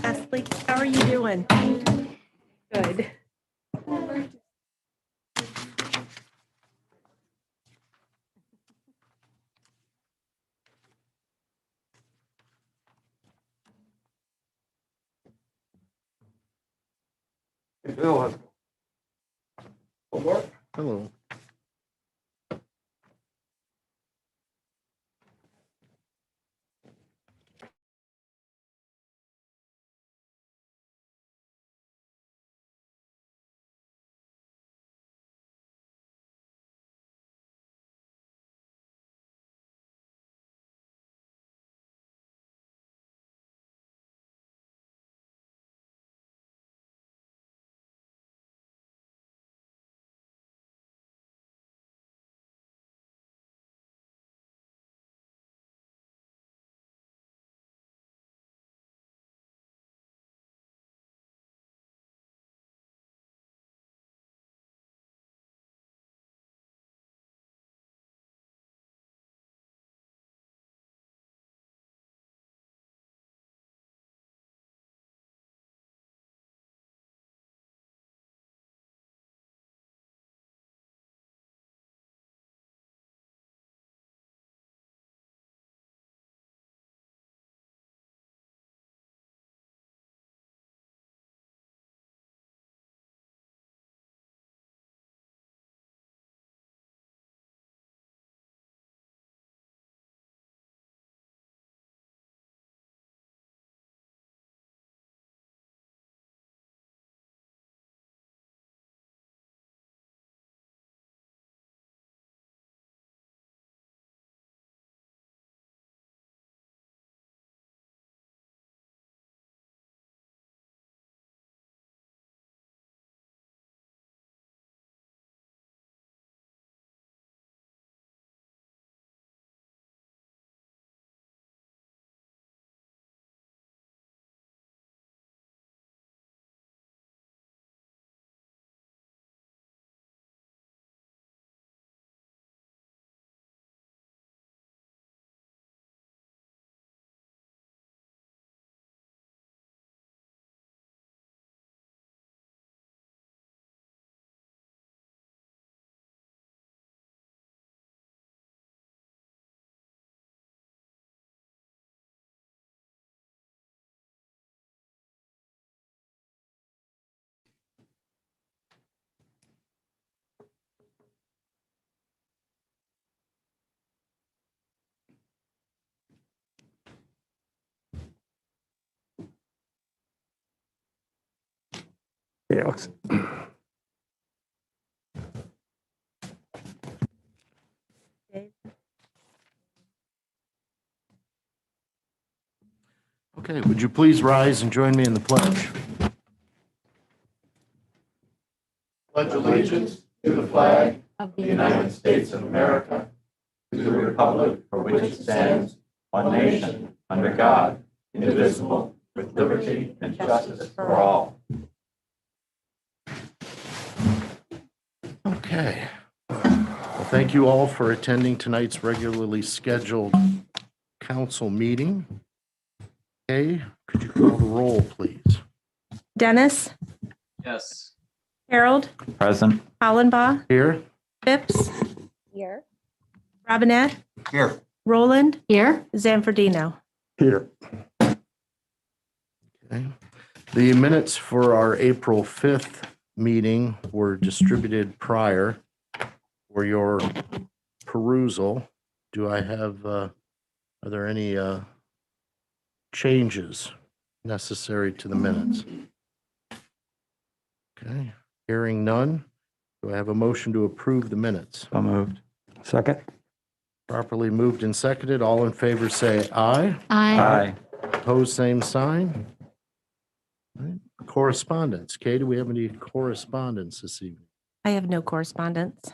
Ashley, how are you doing? Good. Hello. Yeah, Alex. Okay, would you please rise and join me in the pledge? Pledge allegiance to the flag of the United States of America, to the republic for which it stands, one nation, under God, indivisible, with liberty and justice for all. Okay. Well, thank you all for attending tonight's regularly scheduled council meeting. Okay, could you call the roll, please? Dennis, Yes. Harold, Present. Hollenbaugh, Here? Phipps, Here. Robinette, Here. Roland, Here. Zanfordino. Here. Okay. The minutes for our April 5th meeting were distributed prior for your perusal. Do I have, are there any changes necessary to the minutes? Okay, hearing none. Do I have a motion to approve the minutes? So moved. Second. Properly moved and seconded. All in favor say aye. Aye. Opposed, same sign. All right. Correspondence. Kay, do we have any correspondence this evening? I have no correspondence.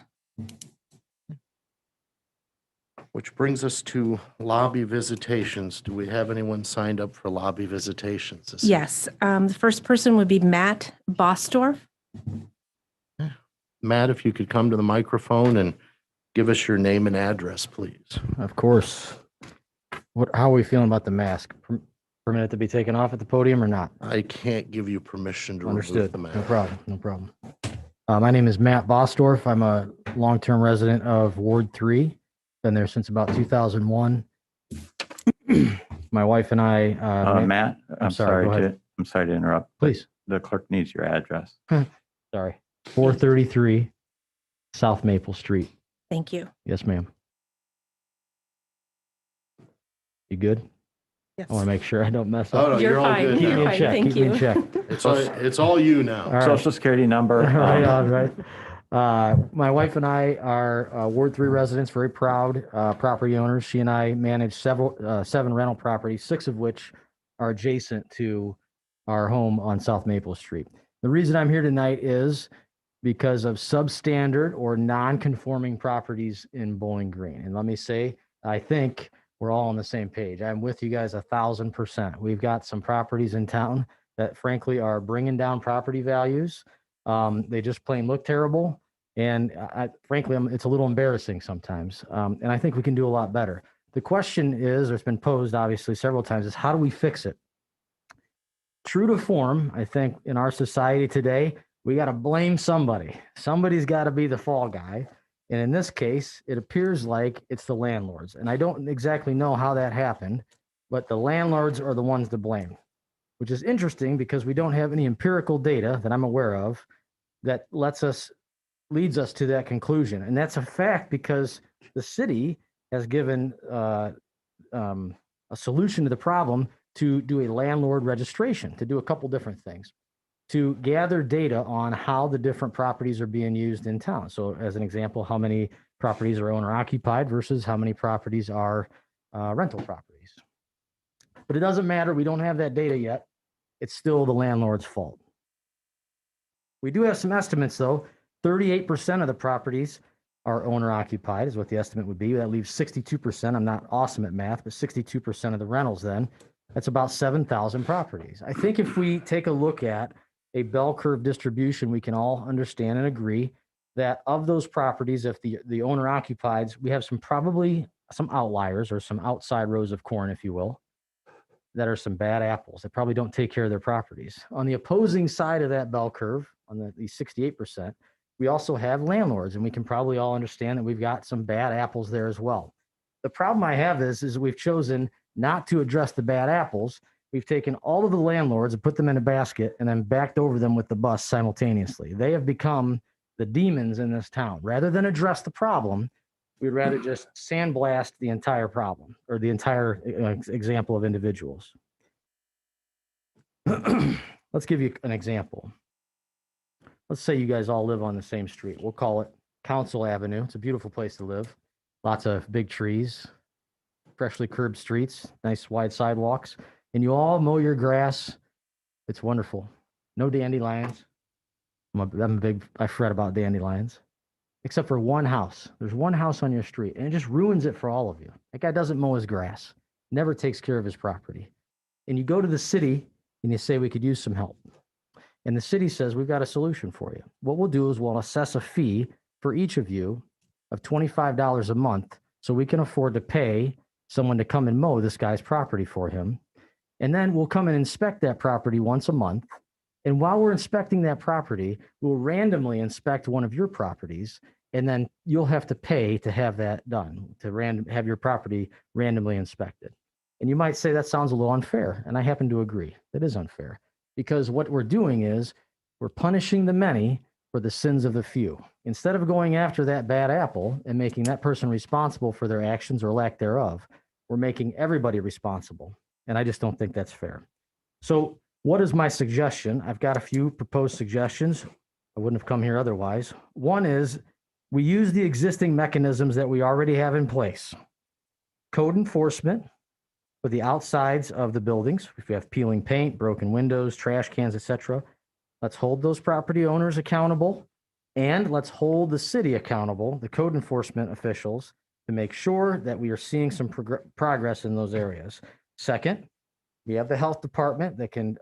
Which brings us to lobby visitations. Do we have anyone signed up for lobby visitations this evening? Yes, the first person would be Matt Bostorff. Matt, if you could come to the microphone and give us your name and address, please. Of course. How are we feeling about the mask? Permitted to be taken off at the podium or not? I can't give you permission to remove Understood. the No mask. problem. No problem. My name is Matt Bosdorf. I'm a long-term resident of Ward 3. Been there since about 2001. My wife and I, Matt, I'm sorry, go ahead. I'm sorry to interrupt. but please, The clerk needs your address. sorry, 433 South Maple Street. Thank you. Yes, ma'am. You good? Yes. I want to make sure I don't mess Oh, up. no, You're all fine. good Keep You're me in now. fine. check. Thank Keep me in you. check. It's all you now. All right. Social security number. Right on, right. My wife and I are Ward 3 residents, very proud property owners. She and I manage 7 rental properties, 6 of which are adjacent to our home on South Maple Street. The reason I'm here tonight is because of substandard or non-conforming properties in Bowling Green. And let me say, I think we're all on the same page. I'm with you guys 1,000%. We've got some properties in town that frankly are bringing down property values. They just plain look terrible. And frankly, it's a little embarrassing sometimes. And I think we can do a lot better. The question is, or it's been posed obviously several times, is how do we fix it? True to form, I think in our society today, we got to blame somebody. Somebody's got to be the fall guy. And in this case, it appears like it's the landlords. And I don't exactly know how that happened, but the landlords are the ones to blame, which is interesting because we don't have any empirical data that I'm aware of that leads us to that conclusion. And that's a fact because the city has given a solution to the problem to do a landlord registration, to do a couple different things, to gather data on how the different properties are being used in town. So as an example, how many properties are owner occupied versus how many properties are rental properties. But it doesn't matter. We don't have that data yet. It's still the landlord's fault. We do have some estimates though. 38% of the properties are owner occupied is what the estimate would be. That leaves 62%. I'm not awesome at math, but 62% of the rentals then. That's about 7,000 properties. I think if we take a look at a bell curve distribution, we can all understand and agree that of those properties, if the owner occupieds, we have probably some outliers or some outside rows of corn, if you will, that are some bad apples that probably don't take care of their properties. On the opposing side of that bell curve, on the 68%, we also have landlords, and we can probably all understand that we've got some bad apples there as well. The problem I have is we've chosen not to address the bad apples. We've taken all of the landlords and put them in a basket and then backed over them with the bus simultaneously. They have become the demons in this town. Rather than address the problem, we'd rather just sandblast the entire problem or the entire example of individuals. Let's give you an example. Let's say you guys all live on the same street. We'll call it Council Avenue. It's a beautiful place to live. Lots of big trees, freshly curbed streets, nice wide sidewalks, and you all mow your grass. It's wonderful. No dandelions. I fret about dandelions, except for one house. There's one house on your street, and it just ruins it for all of you. That guy doesn't mow his grass, never takes care of his property. And you go to the city and you say, we could use some help. And the city says, we've got a solution for you. What we'll do is we'll assess a fee for each of you of $25 a month so we can afford to pay someone to come and mow this guy's property for him. And then we'll come and inspect that property once a month. And while we're inspecting that property, we'll randomly inspect one of your properties. And then you'll have to pay to have that done, to have your property randomly inspected. And you might say that sounds a little unfair. And I happen to agree. That is unfair. Because what we're doing is we're punishing the many for the sins of the few. Instead of going after that bad apple and making that person responsible for their actions or lack thereof, we're making everybody responsible. And I just don't think that's fair. So what is my suggestion? I've got a few proposed suggestions. I wouldn't have come here otherwise. One is we use the existing mechanisms that we already have in place. Code enforcement for the outsides of the buildings. If we have peeling paint, broken windows, trash cans, etc., let's hold those property owners accountable, and let's hold the city accountable, the code enforcement officials, to make sure that we are seeing some progress in those areas. Second, we have the health department that can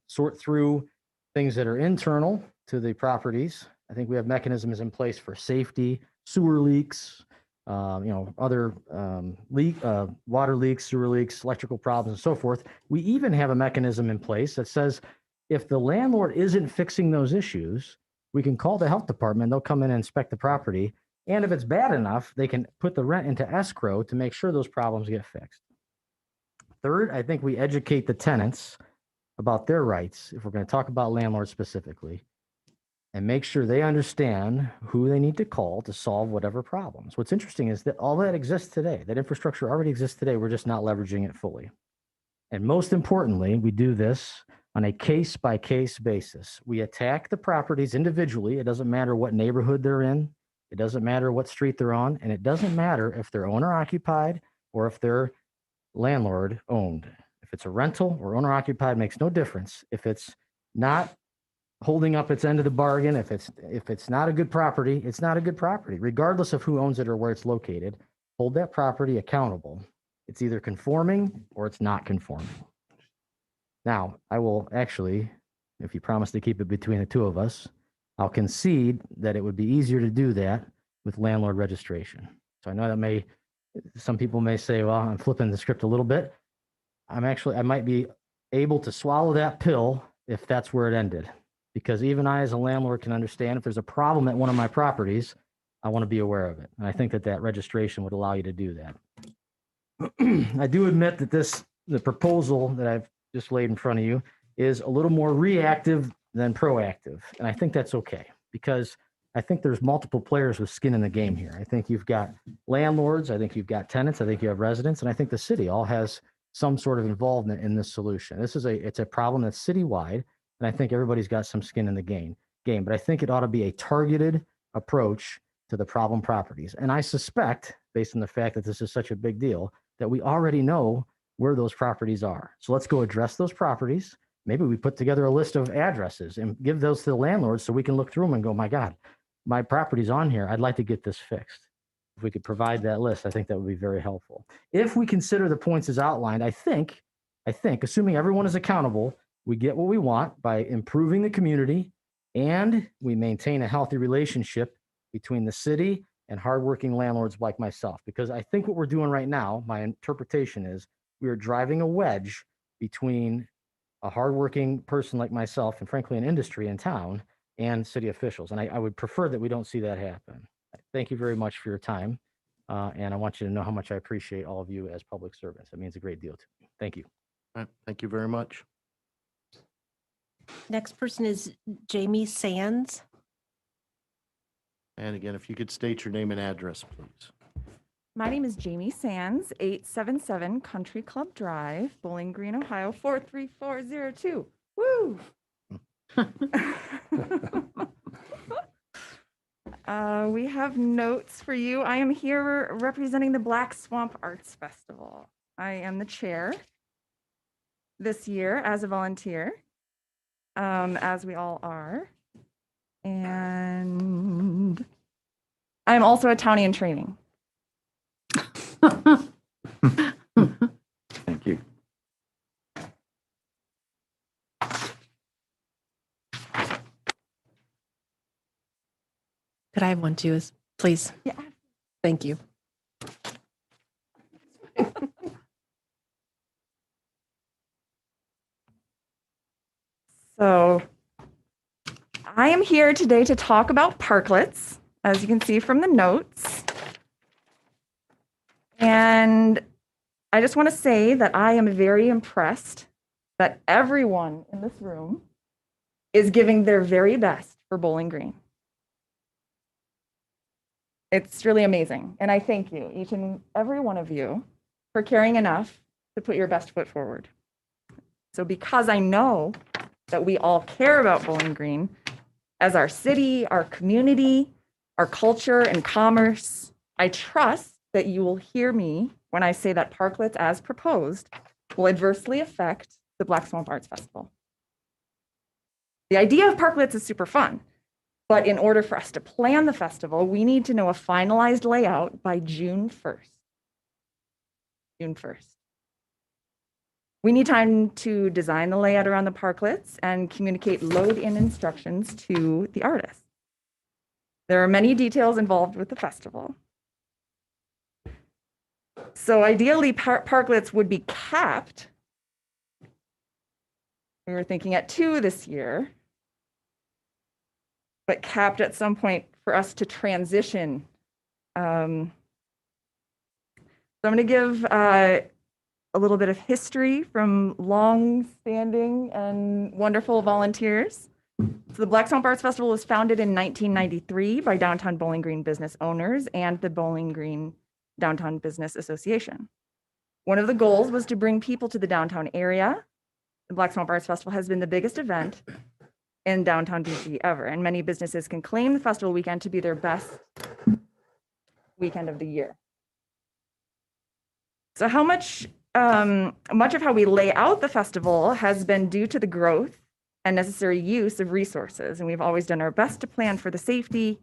sort through things that are internal to the properties. I think we have mechanisms in place for safety, sewer leaks, other water leaks, sewer leaks, electrical problems, and so forth. We even have a mechanism in place that says if the landlord isn't fixing those issues, we can call the health department. They'll come in and inspect the property. And if it's bad enough, they can put the rent into escrow to make sure those problems get fixed. Third, I think we educate the tenants about their rights, if we're going to talk about landlords specifically, and make sure they understand who they need to call to solve whatever problems. What's interesting is that all that exists today, that infrastructure already exists today, we're just not leveraging it fully. And most importantly, we do this on a case-by-case basis. We attack the properties individually. It doesn't matter what neighborhood they're in. It doesn't matter what street they're on. And it doesn't matter if they're owner-occupied or if they're landlord-owned. If it's a rental or owner-occupied, makes no difference. If it's not holding up its end of the bargain, if it's not a good property, it's not a good property, regardless of who owns it or where it's located. Hold that property accountable. It's either conforming or it's not conforming. Now, I will actually, if you promise to keep it between the two of us, I'll concede that it would be easier to do that with landlord registration. So I know that some people may say, well, I'm flipping the script a little bit. I might be able to swallow that pill if that's where it ended. Because even I, as a landlord, can understand if there's a problem at one of my properties, I want to be aware of it. And I think that registration would allow you to do that. I do admit that the proposal that I've just laid in front of you is a little more reactive than proactive. And I think that's okay, because I think there's multiple players with skin in the game here. I think you've got landlords, I think you've got tenants, I think you have residents, and I think the city all has some sort of involvement in this solution. It's a problem that's citywide. And I think everybody's got some skin in the game, but I think it ought to be a targeted approach to the problem properties. And I suspect, based on the fact that this is such a big deal, that we already know where those properties are. So let's go address those properties. Maybe we put together a list of addresses and give those to the landlords so we can look through them and go, my God, my property's on here. I'd like to get this fixed. If we could provide that list, I think that would be very helpful. If we consider the points as outlined, I think, assuming everyone is accountable, we get what we want by improving the community, and we maintain a healthy relationship between the city and hardworking landlords like myself. Because I think what we're doing right now, my interpretation is, we are driving a wedge between a hardworking person like myself and frankly an industry in town and city officials. And I would prefer that we don't see that happen. Thank you very much for your time. And I want you to know how much I appreciate all of you as public servants. It means a great deal to me. Thank you. All right, thank you very much. Next person is Jamie Sands. And again, if you could state your name and address, please. My name is Jamie Sands, 877 Country Club Drive, Bowling Green, Ohio, 43402. Woo! We have notes for you. I am here representing the Black Swamp Arts Festival. I am the chair this year as a volunteer, as we all are. And I'm also a townie in training. Thank you. Could I have one too, please? Yeah. Thank you. So I am here today to talk about parklets, as you can see from the notes. And I just want to say that I am very impressed that everyone in this room is giving their very best for Bowling Green. It's really amazing. And I thank you, each and every one of you, for caring enough to put your best foot forward. So because I know that we all care about Bowling Green as our city, our community, our culture and commerce, I trust that you will hear me when I say that parklets as proposed will adversely affect the Black Swamp Arts Festival. The idea of parklets is super fun, but in order for us to plan the festival, we need to know a finalized layout by June 1st. June 1st. We need time to design the layout around the parklets and communicate load-in instructions to the artists. There are many details involved with the festival. So ideally, parklets would be capped. We were thinking at 2 this year, but capped at some point for us to transition. So I'm going to give a little bit of history from long-standing and wonderful volunteers. So the Black Swamp Arts Festival was founded in 1993 by downtown Bowling Green business owners and the Bowling Green Downtown Business Association. One of the goals was to bring people to the downtown area. The Black Swamp Arts Festival has been the biggest event in downtown BC ever, and many businesses can claim the festival weekend to be their best weekend of the year. So much of how we lay out the festival has been due to the growth and necessary use of resources, and we've always done our best to plan for the safety,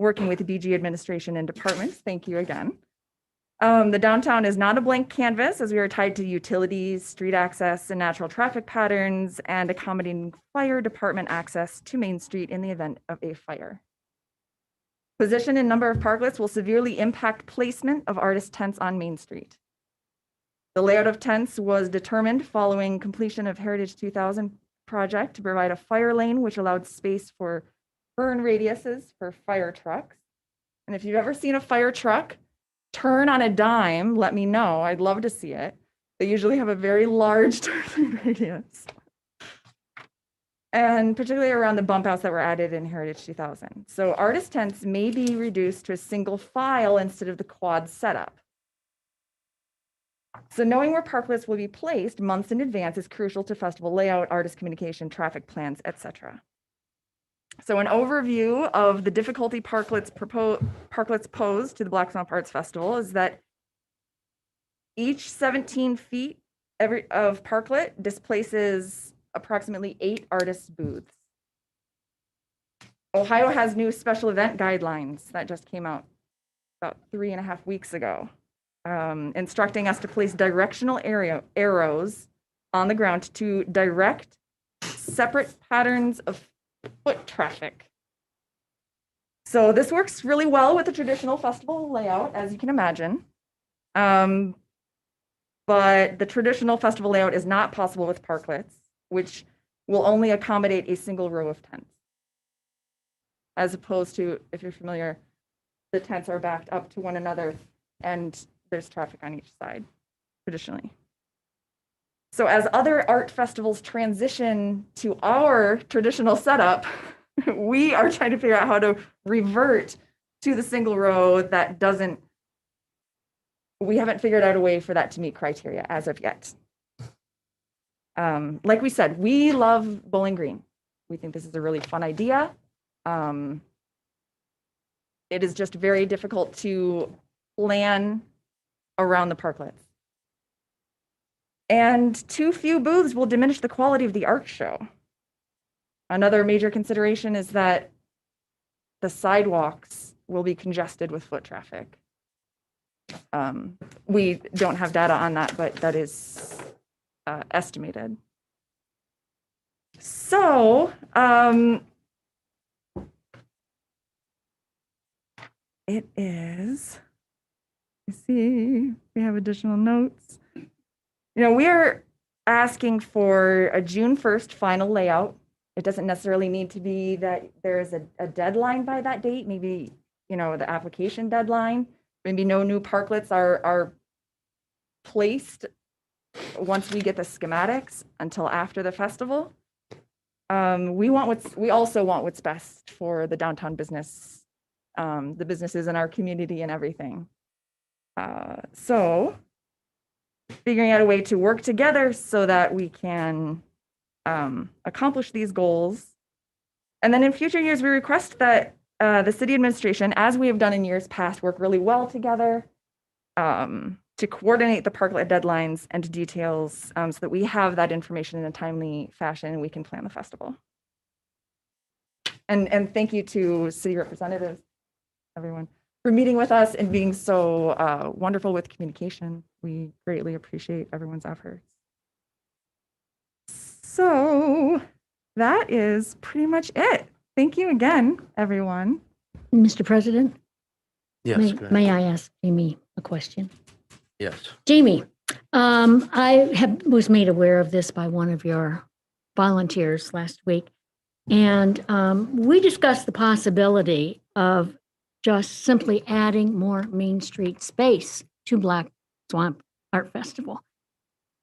working with the BG administration and departments. Thank you again. The downtown is not a blank canvas, as we are tied to utilities, street access, and natural traffic patterns, and accommodating fire department access to Main Street in the event of a fire. Position and number of parklets will severely impact placement of artist tents on Main Street. The layout of tents was determined following completion of Heritage 2000 project to provide a fire lane, which allowed space for burn radiuses for fire trucks. And if you've ever seen a fire truck turn on a dime, let me know. I'd love to see it. They usually have a very large turn radius. And particularly around the bump outs that were added in Heritage 2000. So artist tents may be reduced to a single file instead of the quad setup. So knowing where parklets will be placed months in advance is crucial to festival layout, artist communication, traffic plans, etc. So an overview of the difficulty parklets pose to the Black Swamp Arts Festival is that each 17 feet of parklet displaces approximately 8 artist booths. Ohio has new special event guidelines that just came out about 3.5 weeks ago, instructing us to place directional arrows on the ground to direct separate patterns of foot traffic. So this works really well with the traditional festival layout, as you can imagine. But the traditional festival layout is not possible with parklets, which will only accommodate a single row of tents. As opposed to, if you're familiar, the tents are backed up to one another and there's traffic on each side, traditionally. So as other art festivals transition to our traditional setup, we are trying to figure out how to revert to the single row that doesn't, we haven't figured out a way for that to meet criteria as of yet. Like we said, we love Bowling Green. We think this is a really fun idea. It is just very difficult to plan around the parklets. And too few booths will diminish the quality of the art show. Another major consideration is that the sidewalks will be congested with foot traffic. We don't have data on that, but that is estimated. So, it is, you see, we have additional notes. You know, we are asking for a June 1st final layout. It doesn't necessarily need to be that there is a deadline by that date. Maybe, you know, the application deadline. Maybe no new parklets are placed once we get the schematics until after the festival. We also want what's best for the downtown business, the businesses in our community and everything. So figuring out a way to work together so that we can accomplish these goals. And then in future years, we request that the city administration, as we have done in years past, work really well together to coordinate the parklet deadlines and details so that we have that information in a timely fashion and we can plan the festival. And thank you to city representatives, everyone, for meeting with us and being so wonderful with communication. We greatly appreciate everyone's efforts. So that is pretty much it. Thank you again, everyone. Mr. President, Yes, go ahead. may I ask Amy a question? Yes. Jamie, was made aware of this by one of your volunteers last week. And we discussed the possibility of just simply adding more Main Street space to Black Swamp Art Festival,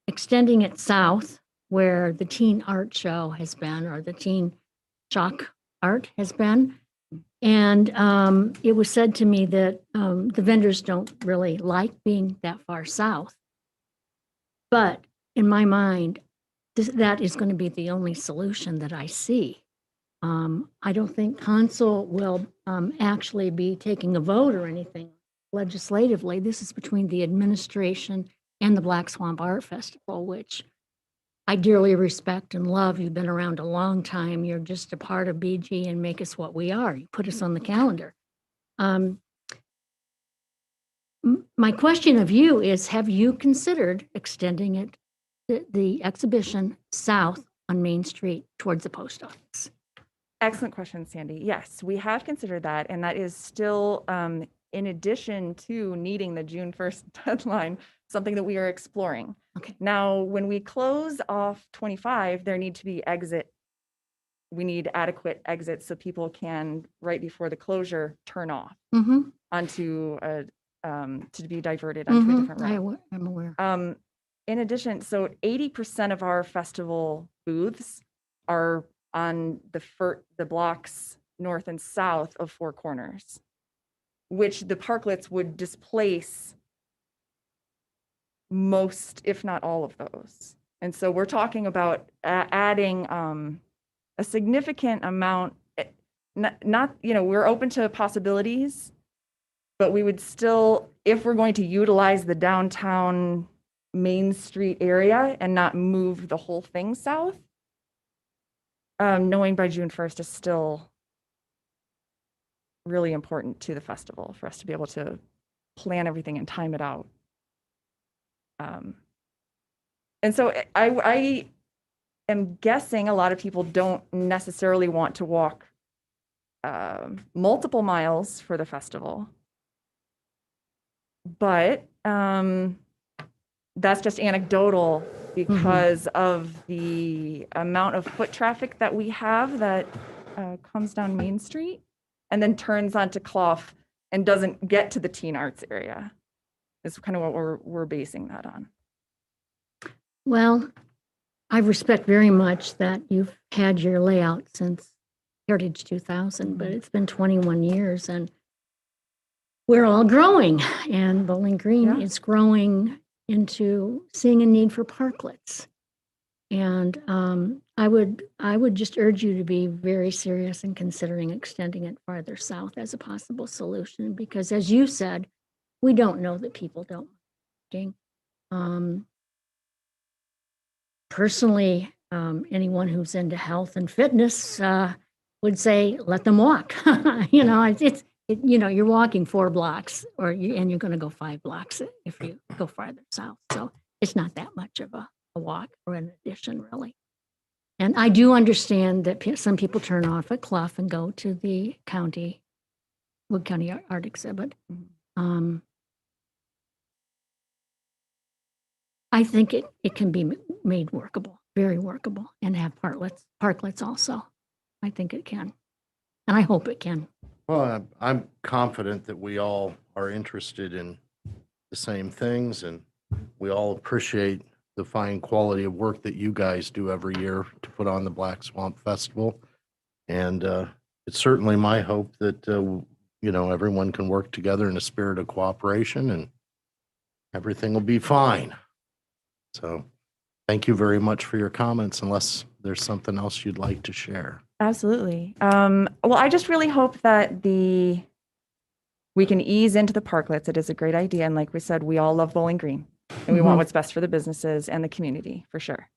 extending it south where the teen art show has been, or the teen chalk art has been. And it was said to me that the vendors don't really like being that far south. But in my mind, that is going to be the only solution that I see. I don't think council will actually be taking a vote or anything legislatively. This is between the administration and the Black Swamp Art Festival, which I dearly respect and love. You've been around a long time. You're just a part of BG and make us what we are. You put us on the calendar. My question of you is, have you considered extending it, the exhibition south on Main Street towards the post office? Excellent question, Sandy. Yes, we have considered that, and that is still, in addition to needing the June 1st deadline, something that we are exploring. Okay. Now, when we close off 25, there need to be we need adequate exits so people can, right before the closure, turn off Mm-hmm. onto to be diverted onto a different route. I'm aware. In addition, so 80% of our festival booths are on the blocks north and south of Four Corners, which the parklets would displace most, if not all of those. And so we're talking about adding a significant amount, not, we're open to possibilities, but we would still, if we're going to utilize the downtown Main Street area and not move the whole thing south, knowing by June 1st is still really important to the festival for us to be able to plan everything and time it out. And so I am guessing a lot of people don't necessarily want to walk multiple miles for the festival, but that's just anecdotal because of the amount of foot traffic that we have that comes down Main Street and then turns onto Clough and doesn't get to the teen arts area. Is kind of what we're basing that on. Well, I respect very much that you've had your layout since Heritage 2000, but it's been 21 years and we're all growing, and Bowling Green is growing into seeing a need for parklets. And I would just urge you to be very serious in considering extending it farther south as a possible solution, because as you said, we don't know that people don't. Personally, anyone who's into health and fitness would say, let them walk. You're walking 4 blocks and you're going to go 5 blocks if you go farther south. So it's not that much of a walk or an addition, really. And I do understand that some people turn off at Clough and go to the Wood County Art Exhibit. I think it can be made workable, very workable, and have parklets also. I think it can, and I hope it can. Well, I'm confident that we all are interested in the same things, and we all appreciate the fine quality of work that you guys do every year to put on the Black Swamp Festival. And it's certainly my hope that, everyone can work together in a spirit of cooperation and everything will be fine. So thank you very much for your comments, unless there's something else you'd like to share. Absolutely. Well, I just really hope that we can ease into the parklets. It is a great idea. And like we said, we all love Bowling Green and we want what's best for the businesses and the community, for sure.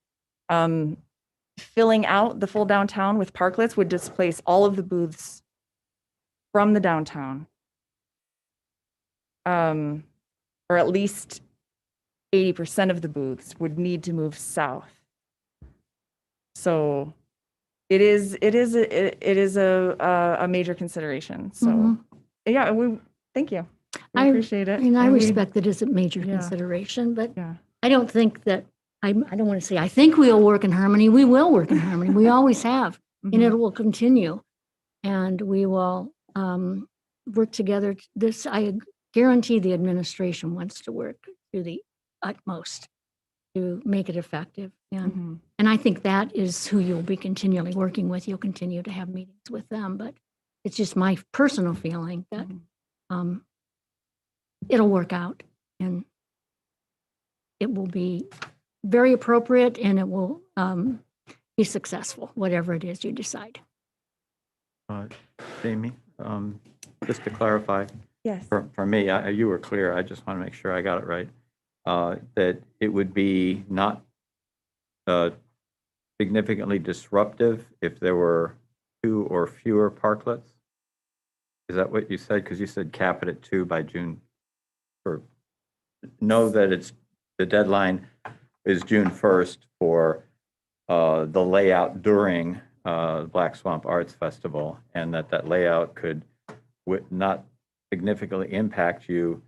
Filling out the full downtown with parklets would displace all of the booths from the downtown. Or at least 80% of the booths would need to move south. So it is a major consideration. So yeah, thank you. We I- appreciate it. And I and we- respect that as a major Yeah. consideration, but Yeah. I don't think that, I don't want to say, I think we'll work in harmony. We will work in harmony. We always have, and Mhm. it will continue. And we will work together. This, I guarantee the administration wants to work to the utmost to make it effective. Mhm. And I think that is who you'll be continually working with. You'll continue to have meetings with them, but it's just my personal feeling that Mhm. it'll work out and it will be very appropriate and it will be successful, whatever it is you decide. Jamie, just to clarify, Yes. for me, you were clear. I just want to make sure I got it right. That it would be not significantly disruptive if there were 2 or fewer parklets? Is that what you said? Because you said cap it at 2 by June. Or know that the deadline is June 1st for the layout during Black Swamp Arts Festival, and that layout could not significantly impact you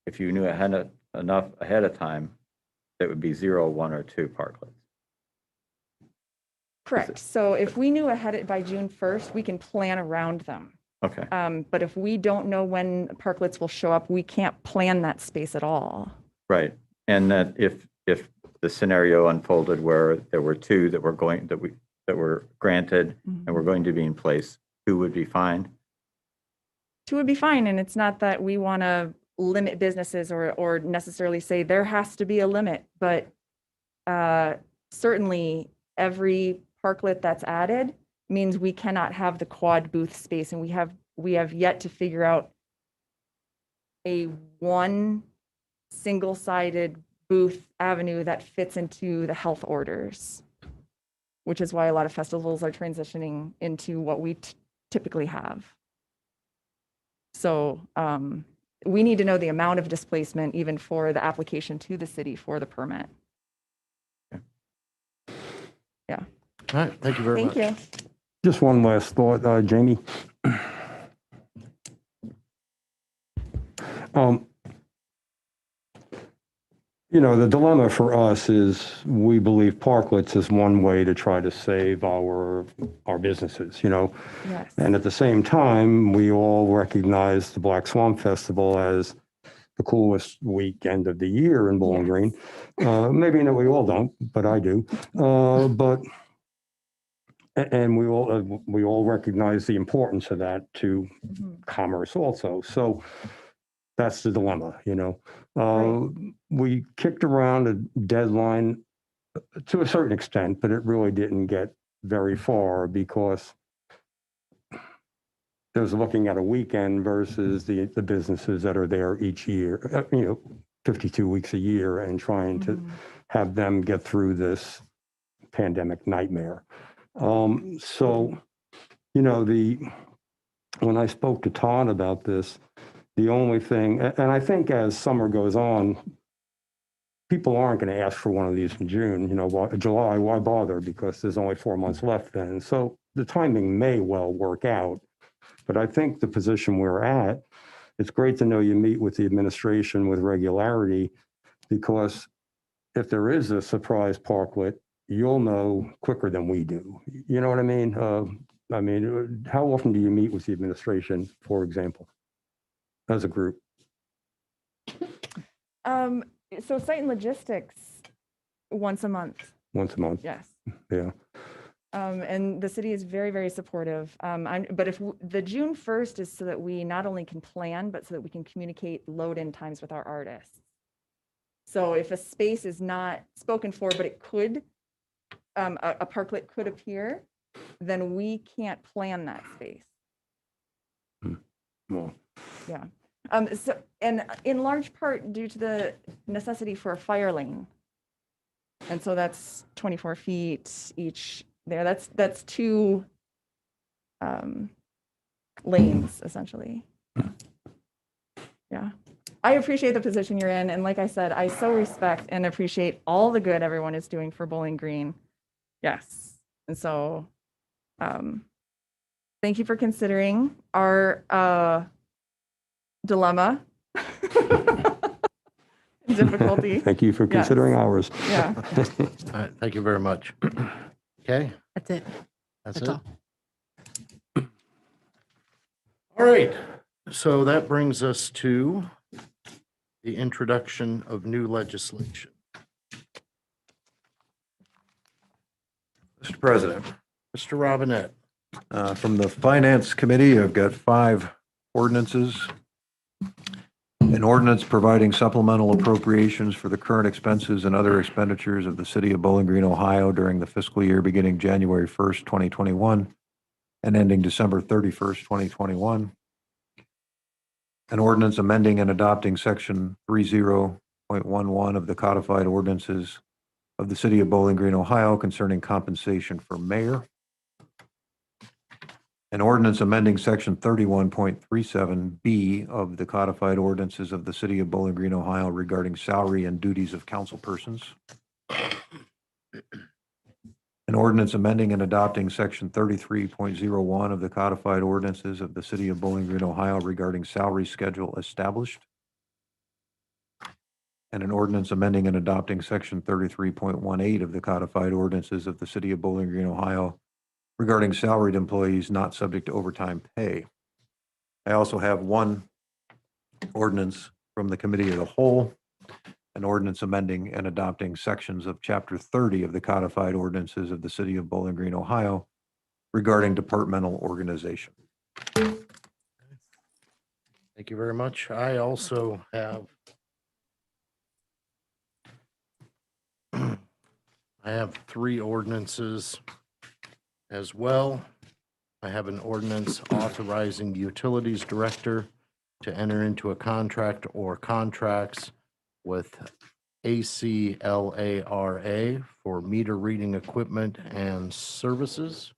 if you knew enough ahead of time. That would be 0, 1, or 2 parklets. Correct. So if we knew by June 1st, we can plan around them. Okay. But if we don't know when parklets will show up, we can't plan that space at all. Right. And that if the scenario unfolded where there were 2 that were granted and were going to be in place, 2 would be fine. 2 would be fine. And it's not that we want to limit businesses or necessarily say there has to be a limit, but certainly every parklet that's added means we cannot have the quad booth space, and we have yet to figure out a one single-sided booth avenue that fits into the health orders, which is why a lot of festivals are transitioning into what we typically have. So we need to know the amount of displacement even for the application to the city for the permit. Yeah. All right, thank you very much. Thank you. Just one last thought, Jamie. The dilemma for us is we believe parklets is one way to try to save our businesses, Yes. And at the same time, we all recognize the Black Swamp Festival as the coolest weekend of the year in Bowling Green. Maybe we all don't, but I do. And we all recognize the importance of that to commerce also. So that's the dilemma, We kicked around a deadline to a certain extent, but it really didn't get very far because there's looking at a weekend versus the businesses that are there each year, 52 weeks a year, and trying to have them get through this pandemic nightmare. When I spoke to Todd about this, the only thing, and I think as summer goes on, people aren't going to ask for one of these in June, July, why bother? Because there's only 4 months left then. So the timing may well work out. But I think the position we're at, it's great to know you meet with the administration with regularity, because if there is a surprise parklet, you'll know quicker than we do. You know what I mean? How often do you meet with the administration, for example, as a group? So site and logistics, once a month. Once a month? Yes. Yeah. And the city is very, very supportive. But if the June 1st is so that we not only can plan, but so that we can communicate load-in times with our artists. So if a space is not spoken for, but it could, a parklet could appear, then we can't plan that space. Well, Yeah. And in large part due to the necessity for a fire lane. And so that's 24 feet each there. That's 2 lanes essentially. Yeah. I appreciate the position you're in. And like I said, I so respect and appreciate all the good everyone is doing for Bowling Green. Yes. And so thank you for considering our dilemma difficulty. Thank you for Yes. considering ours. Yeah. All right, thank you very much. Okay, That's it. that's That's it. all. All right, so that brings us to the introduction of new legislation. Mr. President, Mr. Robinette, from the Finance Committee, I've got 5 ordinances. An ordinance providing supplemental appropriations for the current expenses and other expenditures of the city of Bowling Green, Ohio during the fiscal year beginning January 1st, 2021 and ending December 31st, 2021. An ordinance amending and adopting section 30.11 of the codified ordinances of the city of Bowling Green, Ohio concerning compensation for mayor. An ordinance amending section 31.37B of the codified ordinances of the city of Bowling Green, Ohio regarding salary and duties of council persons. An ordinance amending and adopting section 33.01 of the codified ordinances of the city of Bowling Green, Ohio regarding salary schedule established. And an ordinance amending and adopting section 33.18 of the codified ordinances of the city of Bowling Green, Ohio regarding salaried employees not subject to overtime pay. I also have one ordinance from the Committee of the Whole, an ordinance amending and adopting sections of Chapter 30 of the codified ordinances of the city of Bowling Green, Ohio regarding departmental organization. thank you very much. I also have I have 3 ordinances as well. I have an ordinance authorizing the utilities director to enter into a contract or contracts with ACLARA for meter reading equipment and services.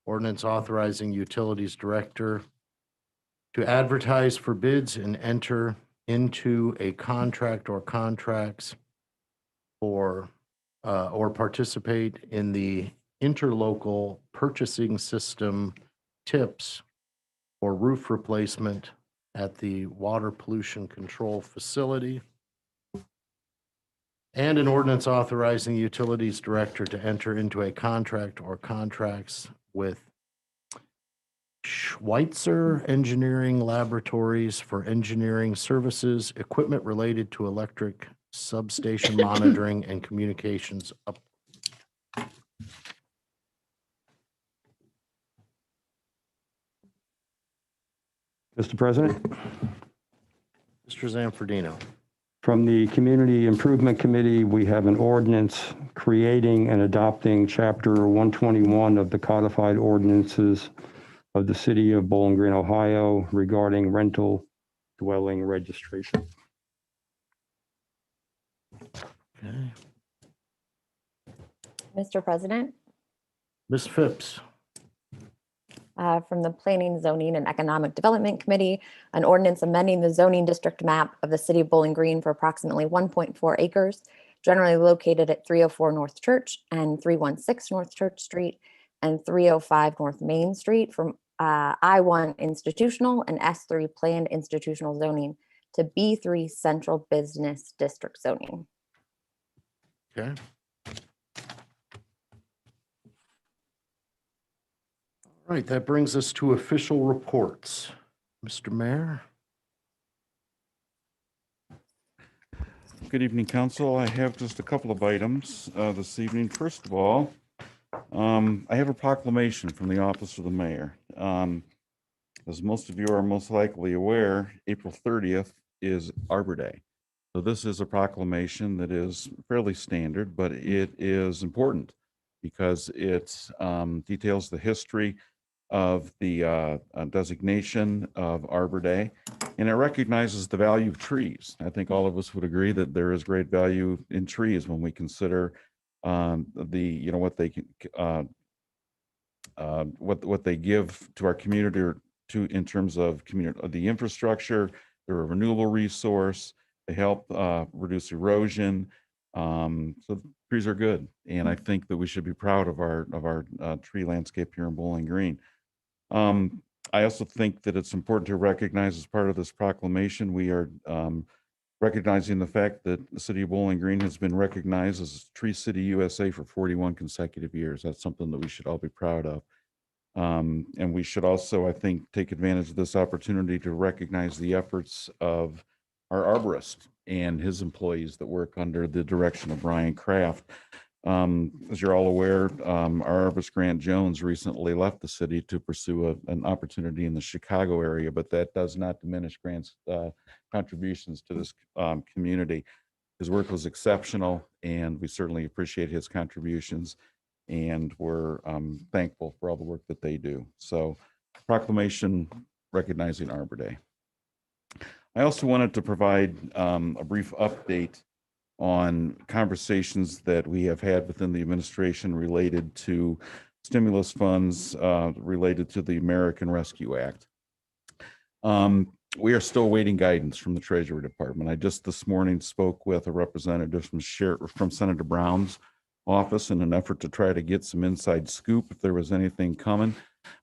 Ordinance authorizing utilities director to advertise for bids and enter into a contract or contracts for or participate in the interlocal purchasing system tips for roof replacement at the water pollution control facility. And an ordinance authorizing the utilities director to enter into a contract or contracts with Schweitzer Engineering Laboratories for engineering services, equipment related to electric substation monitoring and communications up. Mr. President, Mr. Zanfordino. from the Community Improvement Committee, we have an ordinance creating and adopting Chapter 121 of the codified ordinances of the city of Bowling Green, Ohio regarding rental dwelling registration. Okay. Mr. President, Ms. Phipps. from the Planning, Zoning, and Economic Development Committee, an ordinance amending the zoning district map of the city of Bowling Green for approximately 1.4 acres, generally located at 304 North Church and 316 North Church Street and 305 North Main Street from I-1 institutional and S3 planned institutional zoning to B3 central business district zoning. Okay. All right, that brings us to official reports. Mr. Mayor? Good evening, council. I have just a couple of items this evening. First of all, I have a proclamation from the office of the mayor. As most of you are most likely aware, April 30th is Arbor Day. So this is a proclamation that is fairly standard, but it is important because it details the history of the designation of Arbor Day, and it recognizes the value of trees. I think all of us would agree that there is great value in trees when we consider what they give to our community or to in terms of the infrastructure. They're a renewable resource. They help reduce erosion. So trees are good, and I think that we should be proud of our tree landscape here in Bowling Green. I also think that it's important to recognize as part of this proclamation, we are recognizing the fact that the city of Bowling Green has been recognized as Tree City USA for 41 consecutive years. That's something that we should all be proud of. And we should also, I think, take advantage of this opportunity to recognize the efforts of our arborist and his employees that work under the direction of Brian Kraft. As you're all aware, our arborist Grant Jones recently left the city to pursue an opportunity in the Chicago area, but that does not diminish Grant's contributions to this community. His work was exceptional, and we certainly appreciate his contributions, and we're thankful for all the work that they do. So, proclamation recognizing Arbor Day. I also wanted to provide a brief update on conversations that we have had within the administration related to stimulus funds related to the American Rescue Act. We are still awaiting guidance from the Treasury Department. I just this morning spoke with a representative from Senator Brown's office in an effort to try to get some inside scoop if there was anything coming,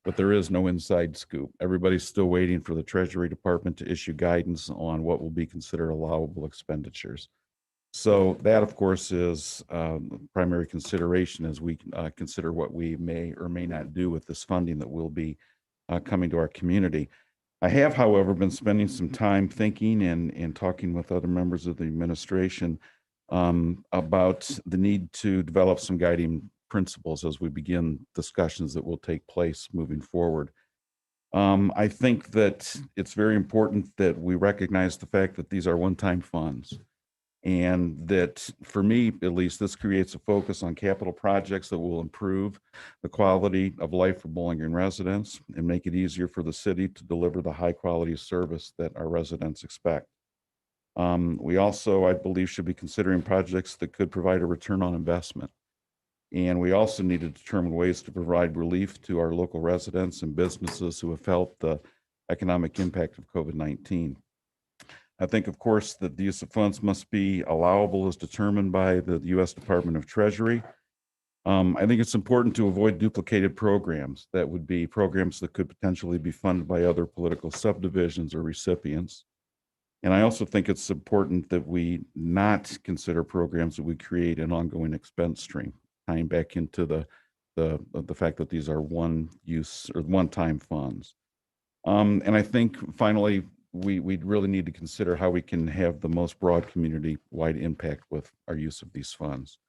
but there is no inside scoop. Everybody's still waiting for the Treasury Department to issue guidance on what will be considered allowable expenditures. So that, of course, is primary consideration as we consider what we may or may not do with this funding that will be coming to our community. I have, however, been spending some time thinking and talking with other members of the administration about the need to develop some guiding principles as we begin discussions that will take place moving forward. I think that it's very important that we recognize the fact that these are one-time funds. And that, for me, at least, this creates a focus on capital projects that will improve the quality of life for Bowling Green residents and make it easier for the city to deliver the high-quality service that our residents expect. We also, I believe, should be considering projects that could provide a return on investment. And we also need to determine ways to provide relief to our local residents and businesses who have felt the economic impact of COVID-19. I think, of course, that the use of funds must be allowable as determined by the U.S. Department of Treasury. I think it's important to avoid duplicated programs. That would be programs that could potentially be funded by other political subdivisions or recipients. And I also think it's important that we not consider programs that would create an ongoing expense stream, tying back into the fact that these are one-use or one-time funds. And I think, finally, we really need to consider how we can have the most broad community-wide impact with our use of these funds.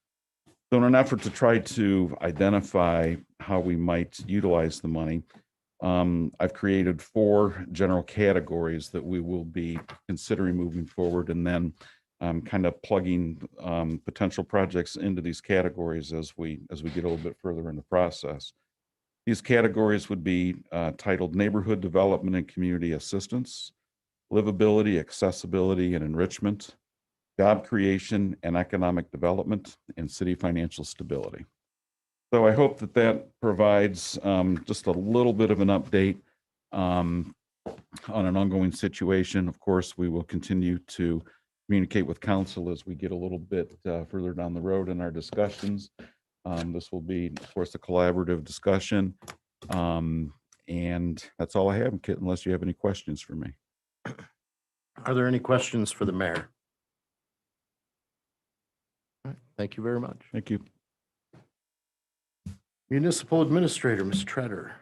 So in an effort to try to identify how we might utilize the money, I've created 4 general categories that we will be considering moving forward, and then kind of plugging potential projects into these categories as we get a little bit further in the process. These categories would be titled Neighborhood Development and Community Assistance, Livability, Accessibility, and Enrichment, Job Creation and Economic Development, and City Financial Stability. So I hope that that provides just a little bit of an update on an ongoing situation. Of course, we will continue to communicate with council as we get a little bit further down the road in our discussions. This will be, of course, a collaborative discussion. And that's all I have, Kit, unless you have any questions for me. Are there any questions for the mayor? All right, thank you very much. Thank you. Municipal Administrator, Ms. Treader.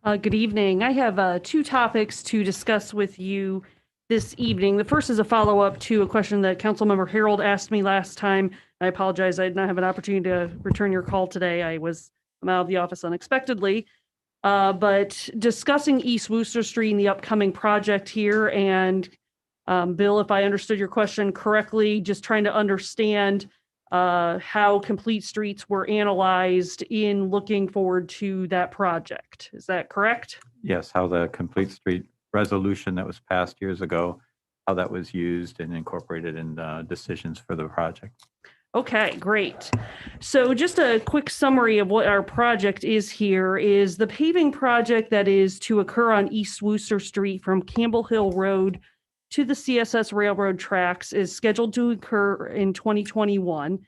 Good evening. I have 2 topics to discuss with you this evening. The first is a follow-up to a question that Councilmember Harold asked me last time. I apologize, I did not have an opportunity to return your call today. I'm out of the office unexpectedly. But discussing East Worcester Street and the upcoming project here, and Bill, if I understood your question correctly, just trying to understand how complete streets were analyzed in looking forward to that project. Is that correct? Yes, how the complete street resolution that was passed years ago, how that was used and incorporated in the decisions for the project. Okay, great. So just a quick summary of what our project is here is the paving project that is to occur on East Worcester Street from Campbell Hill Road to the CSS Railroad tracks is scheduled to occur in 2021.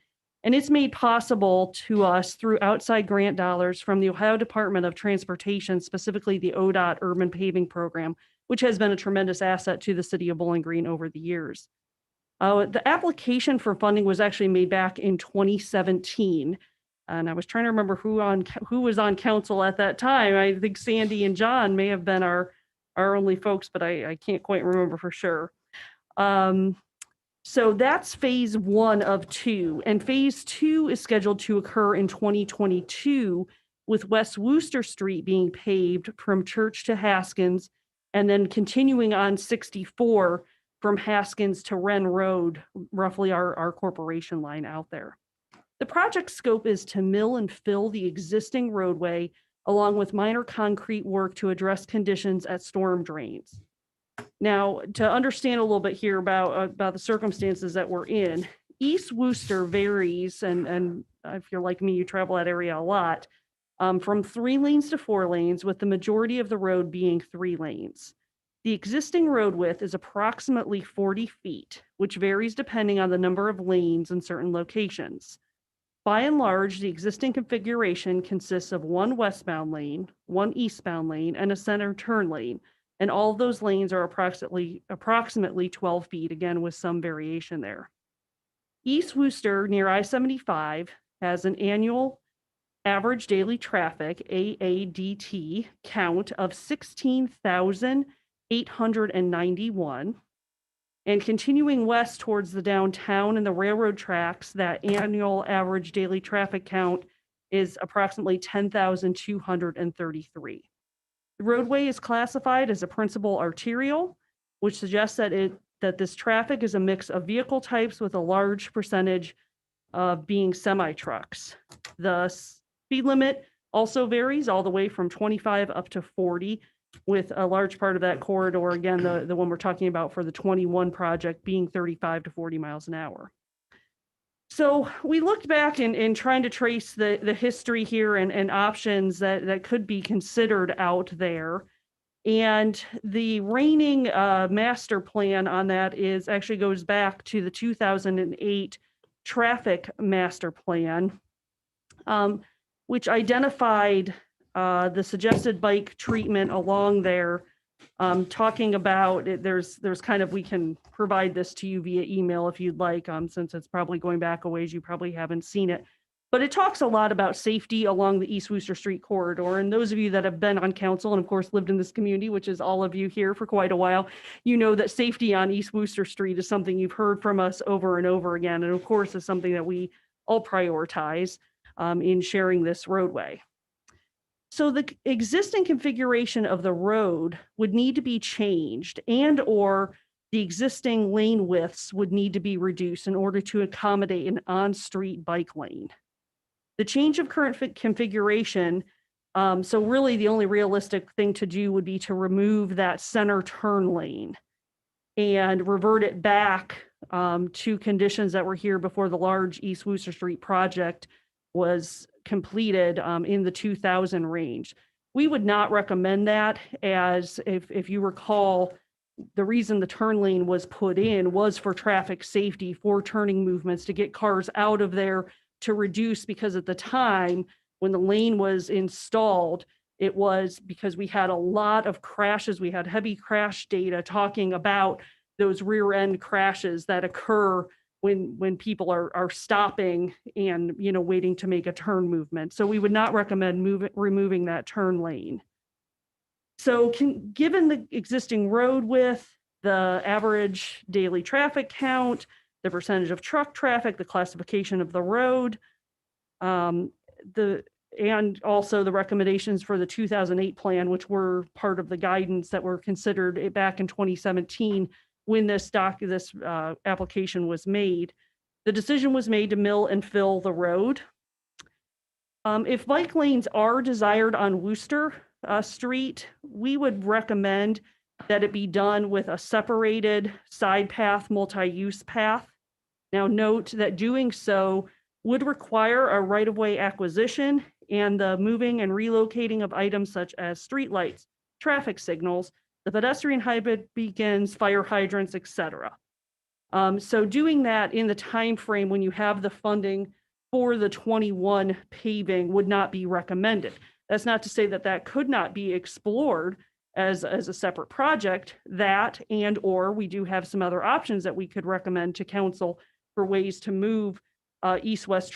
And it's made possible to us through outside grant dollars from the Ohio Department of Transportation, specifically the ODOT Urban Paving Program, which has been a tremendous asset to the city of Bowling Green over the years. The application for funding was actually made back in 2017. And I was trying to remember who was on council at that time. I think Sandy and John may have been our only folks, but I can't quite remember for sure. So that's phase 1 of 2. And phase 2 is scheduled to occur in 2022, with West Worcester Street being paved from Church to Haskins, and then continuing on 64 from Haskins to Wren Road, roughly our corporation line out there. The project scope is to mill and fill the existing roadway, along with minor concrete work to address conditions at storm drains. Now, to understand a little bit here about the circumstances that we're in, East Worcester varies, and if you're like me, you travel that area a lot, from 3 lanes to 4 lanes, with the majority of the road being 3 lanes. The existing road width is approximately 40 feet, which varies depending on the number of lanes in certain locations. By and large, the existing configuration consists of 1 westbound lane, 1 eastbound lane, and a center turn lane. And all of those lanes are approximately 12 feet, again, with some variation there. East Worcester near I-75 has an annual average daily traffic, AADT, count of 16,891. And continuing west towards the downtown and the railroad tracks, that annual average daily traffic count is approximately 10,233. The roadway is classified as a principal arterial, which suggests that this traffic is a mix of vehicle types with a large percentage of being semi-trucks. The speed limit also varies all the way from 25 up to 40, with a large part of that corridor, again, the one we're talking about for the 21 project, being 35 to 40 miles an hour. So we looked back in trying to trace the history here and options that could be considered out there. And the reigning master plan on that actually goes back to the 2008 traffic master plan, which identified the suggested bike treatment along there, talking about it. There's kind of, we can provide this to you via email if you'd like, since it's probably going back a ways, you probably haven't seen it. But it talks a lot about safety along the East Worcester Street corridor. And those of you that have been on council and of course lived in this community, which is all of you here for quite a while, you know that safety on East Worcester Street is something you've heard from us over and over again. And of course is something that we all prioritize in sharing this roadway. So the existing configuration of the road would need to be changed, and or the existing lane widths would need to be reduced in order to accommodate an on-street bike lane. The change of current configuration, so really the only realistic thing to do would be to remove that center turn lane and revert it back to conditions that were here before the large East Worcester Street project was completed in the 2000 range. We would not recommend that, as if you recall, the reason the turn lane was put in was for traffic safety, for turning movements, to get cars out of there, to reduce, because at the time when the lane was installed, it was because we had a lot of crashes. We had heavy crash data talking about those rear end crashes that occur when people are stopping and, you know, waiting to make a turn movement. So we would not recommend removing that turn lane. So given the existing road width, the average daily traffic count, the percentage of truck traffic, the classification of the road, and also the recommendations for the 2008 plan, which were part of the guidance that were considered back in 2017 when this application was made. The decision was made to mill and fill the road. If bike lanes are desired on Worcester Street, we would recommend that it be done with a separated side path, multi-use path. Now note that doing so would require a right-of-way acquisition and the moving and relocating of items such as streetlights, traffic signals, the pedestrian hydrant beacons, fire hydrants, etc. So doing that in the time frame when you have the funding for the 21 paving would not be recommended. That's not to say that that could not be explored as a separate project, that and or we do have some other options that we could recommend to council for ways to move east-west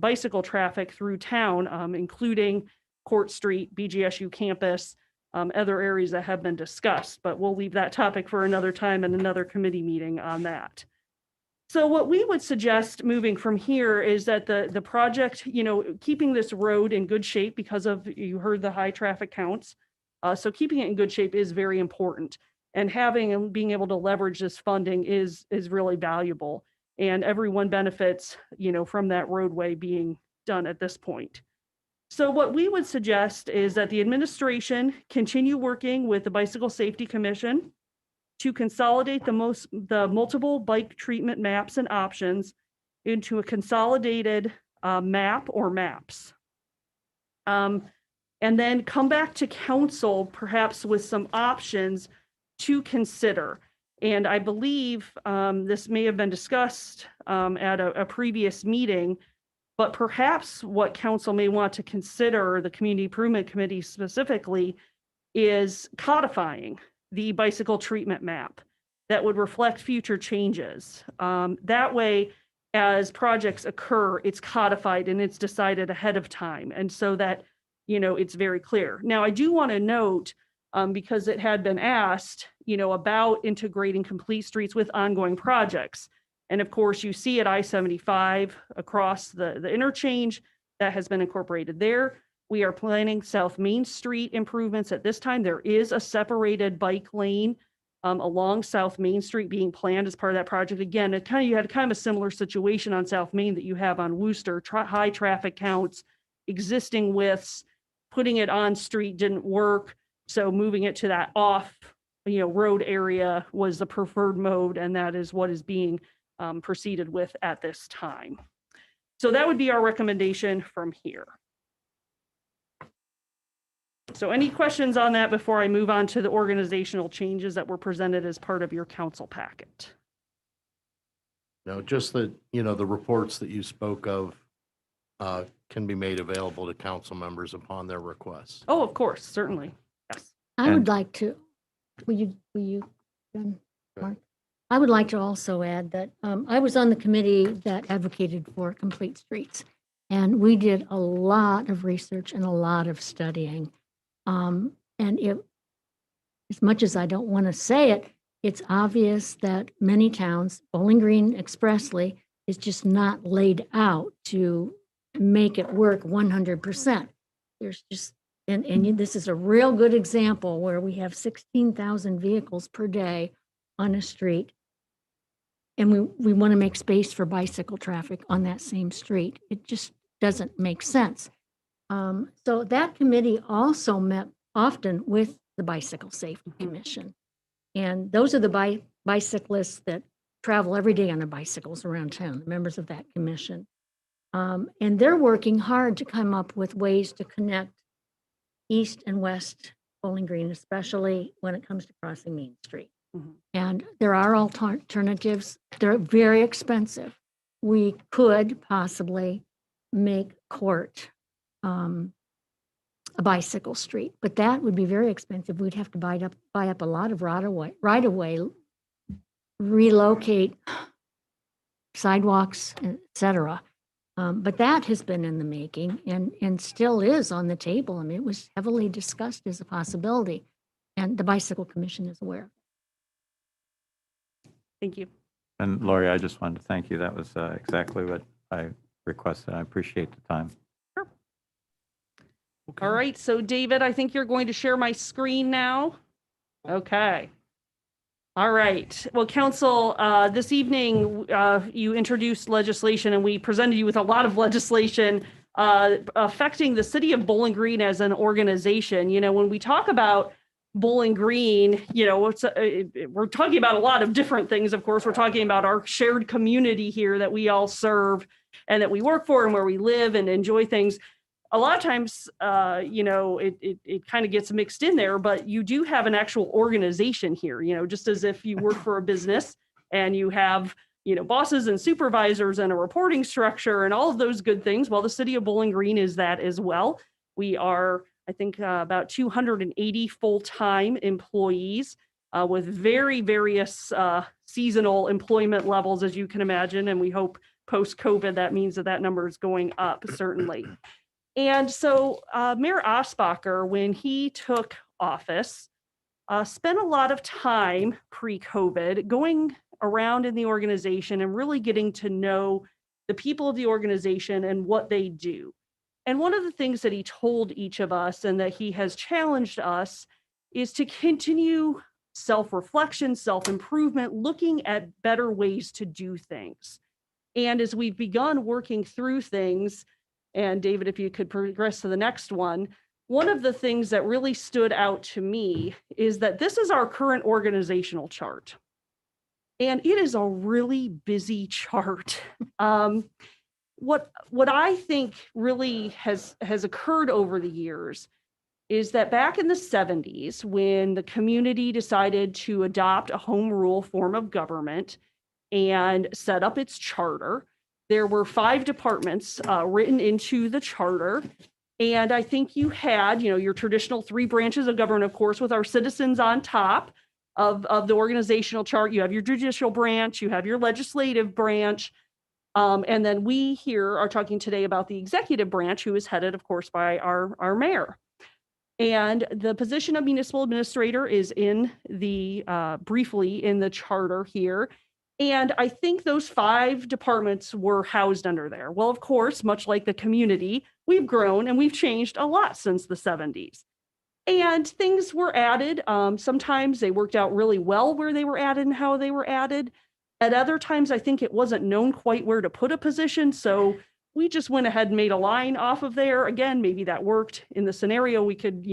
bicycle traffic through town, including Court Street, BGSU campus, other areas that have been discussed, but we'll leave that topic for another time and another committee meeting on that. So what we would suggest moving from here is that the project, keeping this road in good shape because of, you heard the high traffic counts. So keeping it in good shape is very important, and having and being able to leverage this funding is really valuable, and everyone benefits, from that roadway being done at this point. So what we would suggest is that the administration continue working with the Bicycle Safety Commission to consolidate the multiple bike treatment maps and options into a consolidated map or maps. And then come back to council perhaps with some options to consider. And I believe this may have been discussed at a previous meeting, but perhaps what council may want to consider, the Community Improvement Committee specifically, is codifying the bicycle treatment map that would reflect future changes. That way, as projects occur, it's codified and it's decided ahead of time. And so that, it's very clear. Now, I do want to note, because it had been asked, about integrating complete streets with ongoing projects. And of course, you see at I-75 across the interchange that has been incorporated there. We are planning South Main Street improvements at this time. There is a separated bike lane along South Main Street being planned as part of that project. Again, you had kind of a similar situation on South Main that you have on Worcester, high traffic counts, existing widths, putting it on street didn't work. So moving it to that off, road area was the preferred mode, and that is what is being proceeded with at this time. So that would be our recommendation from here. So any questions on that before I move on to the organizational changes that were presented as part of your council packet? No, just that, the reports that you spoke of can be made available to council members upon their request. Oh, of course, certainly. Yes. I would like to, will you, Mark? I would like to also add that I was on the committee that advocated for complete streets, and we did a lot of research and a lot of studying. And as much as I don't want to say it, it's obvious that many towns, Bowling Green expressly, is just not laid out to make it work 100%. There's just, and this is a real good example where we have 16,000 vehicles per day on a street. And we want to make space for bicycle traffic on that same street. It just doesn't make sense. So that committee also met often with the Bicycle Safety Commission. And those are the bicyclists that travel every day on their bicycles around town, the members of that commission. And they're working hard to come up with ways to connect East and West Bowling Green, especially when it comes to crossing Main Street. Mm-hmm. And there are alternatives. They're very expensive. We could possibly make Court a bicycle street, but that would be very expensive. We'd have to buy up a lot of right away, relocate sidewalks, etc. But that has been in the making and still is on the table. I mean, it was heavily discussed as a possibility, and the Bicycle Commission is aware. Thank you. And Lori, I just wanted to thank you. That was exactly what I requested. I appreciate the time. Sure. Okay. All right. So David, I think you're going to share my screen now. Okay. All right. Well, Council, this evening you introduced legislation, and we presented you with a lot of legislation affecting the city of Bowling Green as an organization. When we talk about Bowling Green, we're talking about a lot of different things. Of course, we're talking about our shared community here that we all serve and that we work for and where we live and enjoy things. A lot of times, it kind of gets mixed in there, but you do have an actual organization here, just as if you work for a business and you have, bosses and supervisors and a reporting structure and all of those good things. Well, the city of Bowling Green is that as well. We are, I think, about 280 full-time employees with very various seasonal employment levels, as you can imagine. And we hope post-COVID, that means that number is going up, certainly. And so Mayor Osbacher, when he took office, spent a lot of time pre-COVID going around in the organization and really getting to know the people of the organization and what they do. And one of the things that he told each of us and that he has challenged us is to continue self-reflection, self-improvement, looking at better ways to do things. And as we've begun working through things, and David, if you could progress to the next one of the things that really stood out to me is that this is our current organizational chart. And it is a really busy chart. What I think really has occurred over the years is that back in the 70s, when the community decided to adopt a home rule form of government and set up its charter, there were 5 departments written into the charter. And I think you had, your traditional 3 branches of government, of course, with our citizens on top of the organizational chart. You have your judicial branch, you have your legislative branch. And then we here are talking today about the executive branch, who is headed, of course, by our mayor. And the position of municipal administrator is in the, briefly in the charter here. And I think those 5 departments were housed under there. Well, of course, much like the community, we've grown and we've changed a lot since the 70s. And things were added. Sometimes they worked out really well where they were added and how they were added. At other times, I think it wasn't known quite where to put a position. So we just went ahead and made a line off of there. Again, maybe that worked. In the scenario, we could,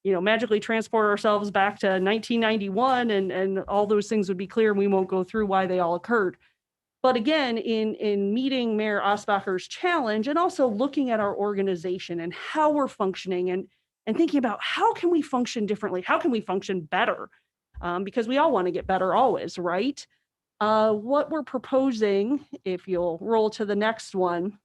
magically transport ourselves back to 1991 and all those things would be clear, and we won't go through why they all occurred. But again, in meeting Mayor Osbacher's challenge and also looking at our organization and how we're functioning and thinking about how can we function differently? How can we function better? Because we all want to get better always, right? What we're proposing, if you'll roll to the next one,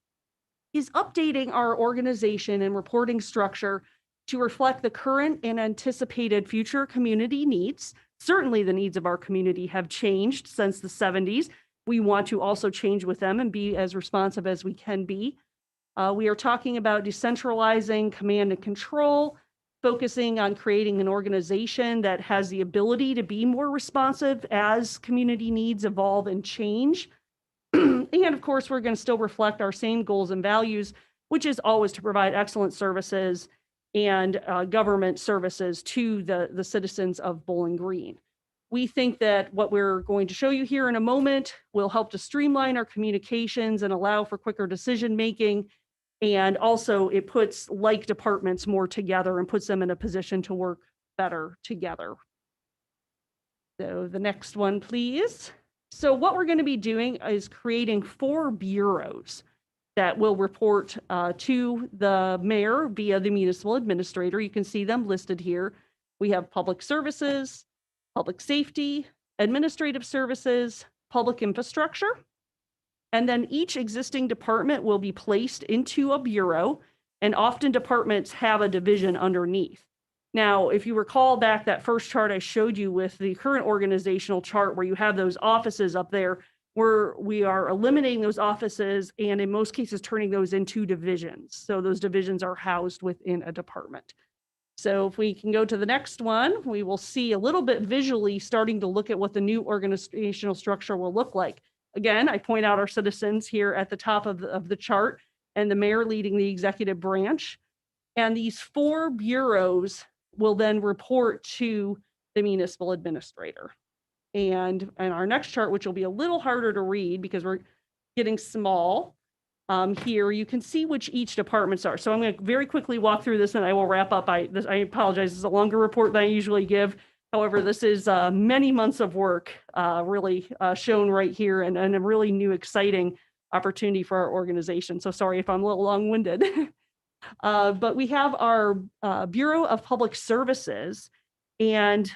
is updating our organization and reporting structure to reflect the current and anticipated future community needs. Certainly the needs of our community have changed since the 70s. We want to also change with them and be as responsive as we can be. We are talking about decentralizing command and control, focusing on creating an organization that has the ability to be more responsive as community needs evolve and change. And of course, we're going to still reflect our same goals and values, which is always to provide excellent services and government services to the citizens of Bowling Green. We think that what we're going to show you here in a moment will help to streamline our communications and allow for quicker decision-making. And also it puts like departments more together and puts them in a position to work better together. So the next one, please. So what we're going to be doing is creating 4 bureaus that will report to the mayor via the municipal administrator. You can see them listed here. We have public services, public safety, administrative services, public infrastructure. And then each existing department will be placed into a bureau, and often departments have a division underneath. Now, if you recall back that first chart I showed you with the current organizational chart where you have those offices up there, where we are eliminating those offices and in most cases turning those into divisions. So those divisions are housed within a department. So if we can go to the next one, we will see a little bit visually starting to look at what the new organizational structure will look like. Again, I point out our citizens here at the top of the chart and the mayor leading the executive branch. And these 4 bureaus will then report to the municipal administrator. And our next chart, which will be a little harder to read because we're getting small, here you can see which each departments are. So I'm going to very quickly walk through this and I will wrap up. I apologize, it's a longer report than I usually give. However, this is many months of work really shown right here and a really new, exciting opportunity for our organization. So sorry if I'm a little long-winded. But we have our Bureau of Public Services, and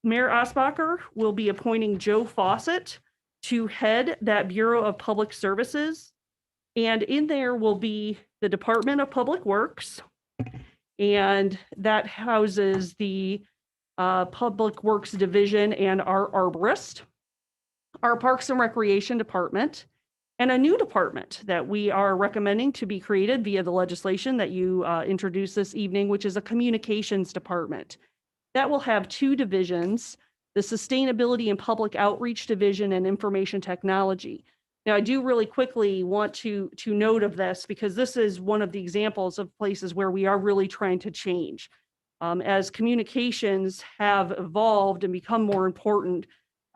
Mayor Osbacher will be appointing Joe Fawcett to head that Bureau of Public Services. And in there will be the Department of Public Works, and that houses the Public Works Division and our arborist, our Parks and Recreation Department, and a new department that we are recommending to be created via the legislation that you introduced this evening, which is a communications department. That will have two divisions, the Sustainability and Public Outreach Division and Information Technology. Now, I do really quickly want to note of this because this is one of the examples of places where we are really trying to change. As communications have evolved and become more important,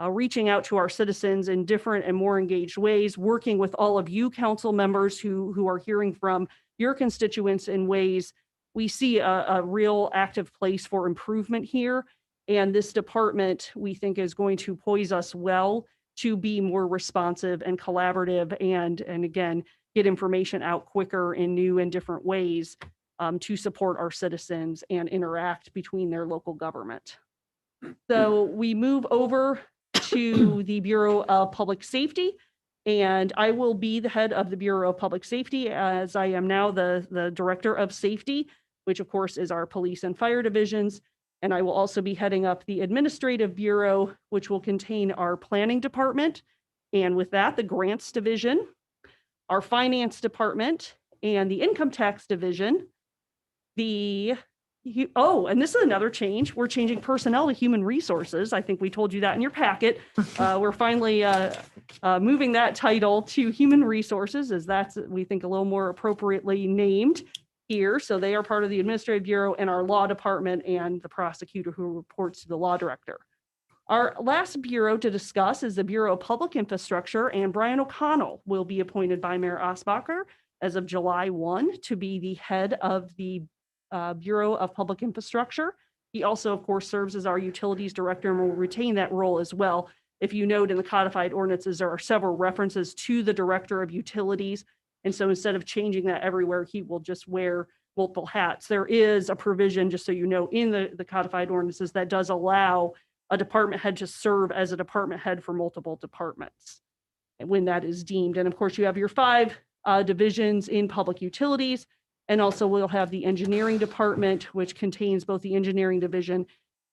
reaching out to our citizens in different and more engaged ways, working with all of you council members who are hearing from your constituents in ways, we see a real active place for improvement here. And this department, we think, is going to poise us well to be more responsive and collaborative and again, get information out quicker in new and different ways to support our citizens and interact between their local government. So we move over to the Bureau of Public Safety, and I will be the head of the Bureau of Public Safety as I am now the Director of Safety, which of course is our police and fire divisions. And I will also be heading up the Administrative Bureau, which will contain our Planning Department, and with that, the Grants Division, our Finance Department, and the Income Tax Division. And this is another change. We're changing personnel to human resources. I think we told you that in your packet. We're finally moving that title to human resources, as that's, we think, a little more appropriately named here. So they are part of the Administrative Bureau and our Law Department and the prosecutor who reports to the Law Director. Our last bureau to discuss is the Bureau of Public Infrastructure, and Brian O'Connell will be appointed by Mayor Osbacher as of July 1 to be the head of the Bureau of Public Infrastructure. He also, of course, serves as our Utilities Director and will retain that role as well. If you note in the codified ordinances, there are several references to the Director of Utilities. And so instead of changing that everywhere, he will just wear multiple hats. There is a provision, just so you know, in the codified ordinances that does allow a department head to serve as a department head for multiple departments when that is deemed. And of course, you have your 5 divisions in public utilities. And also we'll have the engineering department, which contains both the engineering division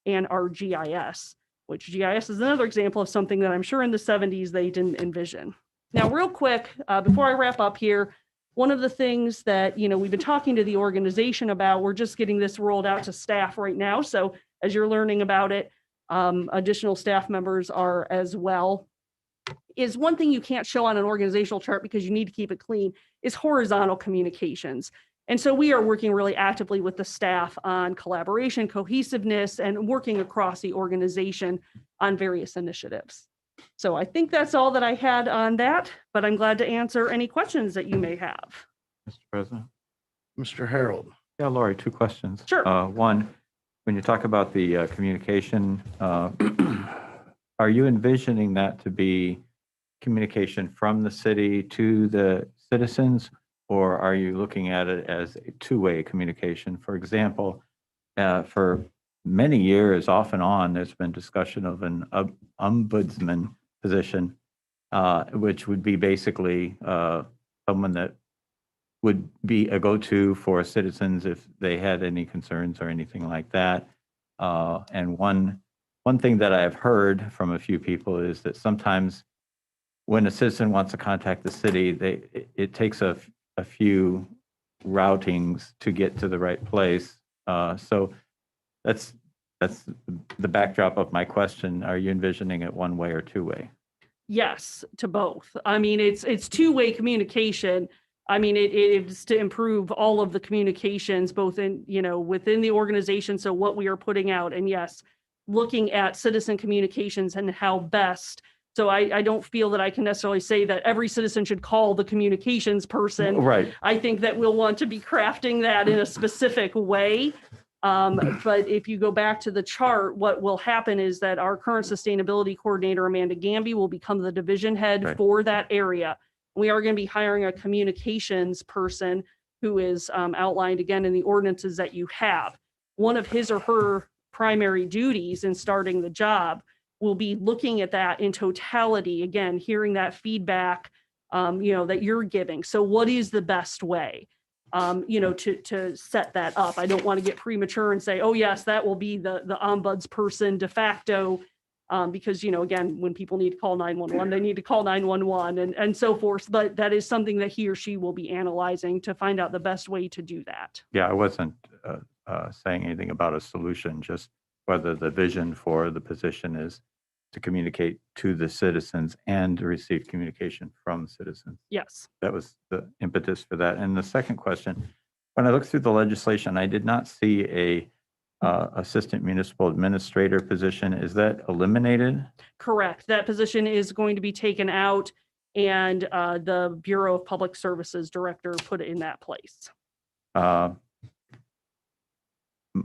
and our GIS, which GIS is another example of something that I'm sure in the 70s they didn't envision. Now, real quick, before I wrap up here, one of the things that, we've been talking to the organization about, we're just getting this rolled out to staff right now. So as you're learning about it, additional staff members are as well. Is one thing you can't show on an organizational chart because you need to keep it clean is horizontal communications. And so we are working really actively with the staff on collaboration, cohesiveness, and working across the organization on various initiatives. So I think that's all that I had on that, but I'm glad to answer any questions that you may have. Mr. President? Mr. Harold. Yeah, Lori, 2 questions. Sure. One, when you talk about the communication, are you envisioning that to be communication from the city to the citizens, or are you looking at it as a two-way communication? For example, for many years, off and on, there's been discussion of an ombudsman position, which would be basically someone that would be a go-to for citizens if they had any concerns or anything like that. And one thing that I've heard from a few people is that sometimes when a citizen wants to contact the city, it takes a few routings to get to the right place. So that's the backdrop of my question. Are you envisioning it one way or two way? Yes, to both. I mean, it's two-way communication. I mean, it's to improve all of the communications, both in, within the organization. So what we are putting out, and yes, looking at citizen communications and how best. So I don't feel that I can necessarily say that every citizen should call the communications person. Right. I think that we'll want to be crafting that in a specific way. But if you go back to the chart, what will happen is that our current sustainability coordinator, Amanda Gamby, will become the division head for that area. We are going to be hiring a communications person who is outlined again in the ordinances that you have. One of his or her primary duties in starting the job will be looking at that in totality, again, hearing that feedback, that you're giving. So what is the best way, to set that up? I don't want to get premature and say, oh, yes, that will be the ombuds person de facto, because, again, when people need to call 911, they need to call 911 and so forth. But that is something that he or she will be analyzing to find out the best way to do that. Yeah, I wasn't saying anything about a solution, just whether the vision for the position is to communicate to the citizens and to receive communication from citizens. Yes. That was the impetus for that. And the second question, when I looked through the legislation, I did not see a assistant municipal administrator position. Is that eliminated? Correct. That position is going to be taken out, and the Bureau of Public Services director put it in that place.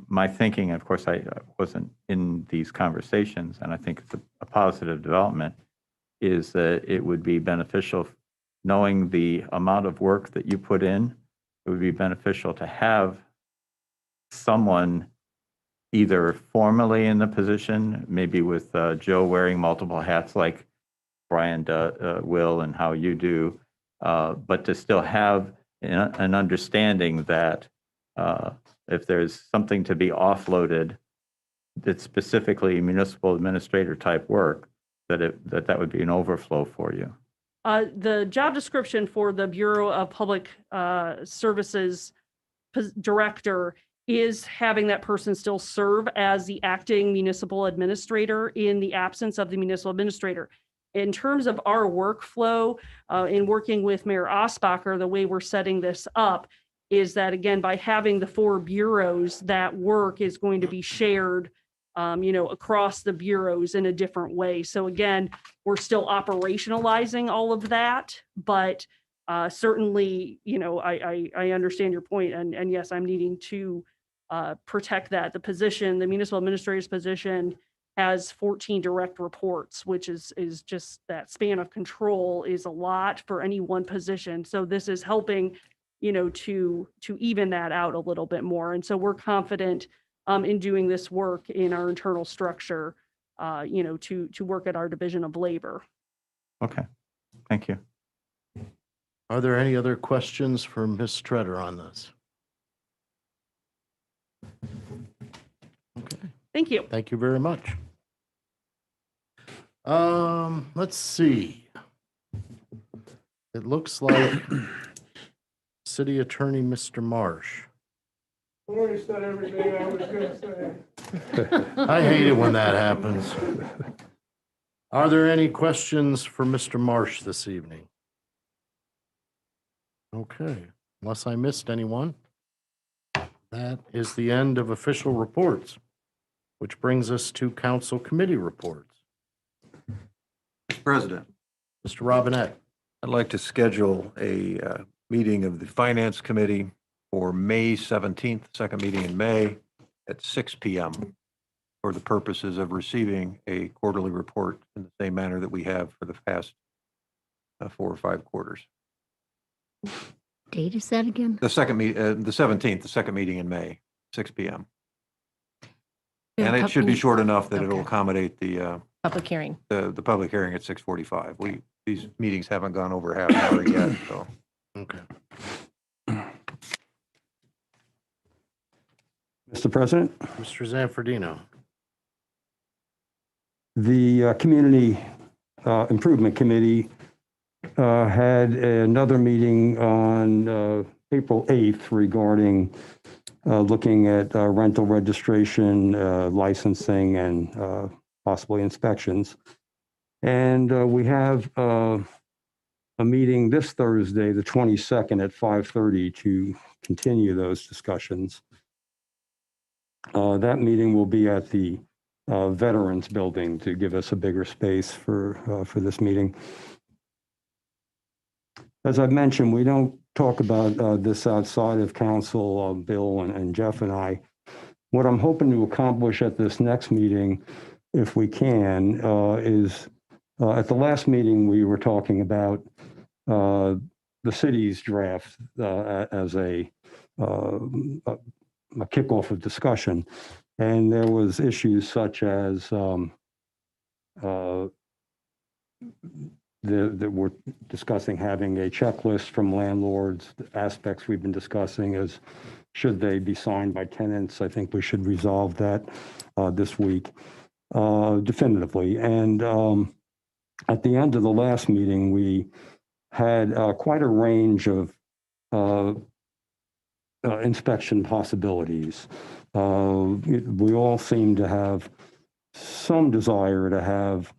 My thinking, of course, I wasn't in these conversations, and I think it's a positive development, is that it would be beneficial, knowing the amount of work that you put in, it would be beneficial to have someone either formally in the position, maybe with Joe wearing multiple hats like Brian will and how you do, but to still have an understanding that if there's something to be offloaded that's specifically municipal administrator type work, that would be an overflow for you. The job description for the Bureau of Public Services director is having that person still serve as the acting municipal administrator in the absence of the municipal administrator. In terms of our workflow, in working with Mayor Osbacher, the way we're setting this up is that, again, by having the 4 bureaus, that work is going to be shared, across the bureaus in a different way. So again, we're still operationalizing all of that, but certainly, I understand your point, and yes, I'm needing to protect that. The municipal administrator's position has 14 direct reports, which is just that span of control is a lot for any one position. So this is helping, to even that out a little bit more. And so we're confident in doing this work in our internal structure, to work at our division of labor. Okay, thank you. Are there any other questions for Ms. Treader on this? Okay, Thank you. thank you very much. Let's see. It looks like City Attorney, Mr. Marsh. Already said everything I was gonna say. I hate it when that happens. Are there any questions for Mr. Marsh this evening? Okay, unless I missed anyone. That is the end of official reports, which brings us to council committee reports. Mr. President, Mr. Robinette. I'd like to schedule a meeting of the Finance Committee for May 17th, second meeting in May at 6 p.m. for the purposes of receiving a quarterly report in the same manner that we have for the past 4 or 5 quarters. Date is that again? The 17th, the second meeting in May, 6 p.m. And it should be short enough that it'll accommodate the Public hearing. the public hearing at 6:45. These meetings haven't gone over half an hour yet, so. Okay. Mr. President, Mr. Zanfordino. the Community Improvement Committee had another meeting on April 8th regarding looking at rental registration, licensing, and possibly inspections. And we have a meeting this Thursday, the 22nd at 5:30 to continue those discussions. That meeting will be at the Veterans Building to give us a bigger space for this meeting. As I've mentioned, we don't talk about this outside of council, Bill and Jeff and I. What I'm hoping to accomplish at this next meeting, if we can, is at the last meeting, we were talking about the city's draft as a kickoff of discussion. And there was issues such as uh, that we're discussing having a checklist from landlords, the aspects we've been discussing is, should they be signed by tenants? I think we should resolve that this week definitively. And at the end of the last meeting, we had quite a range of inspection possibilities. We all seem to have some desire to have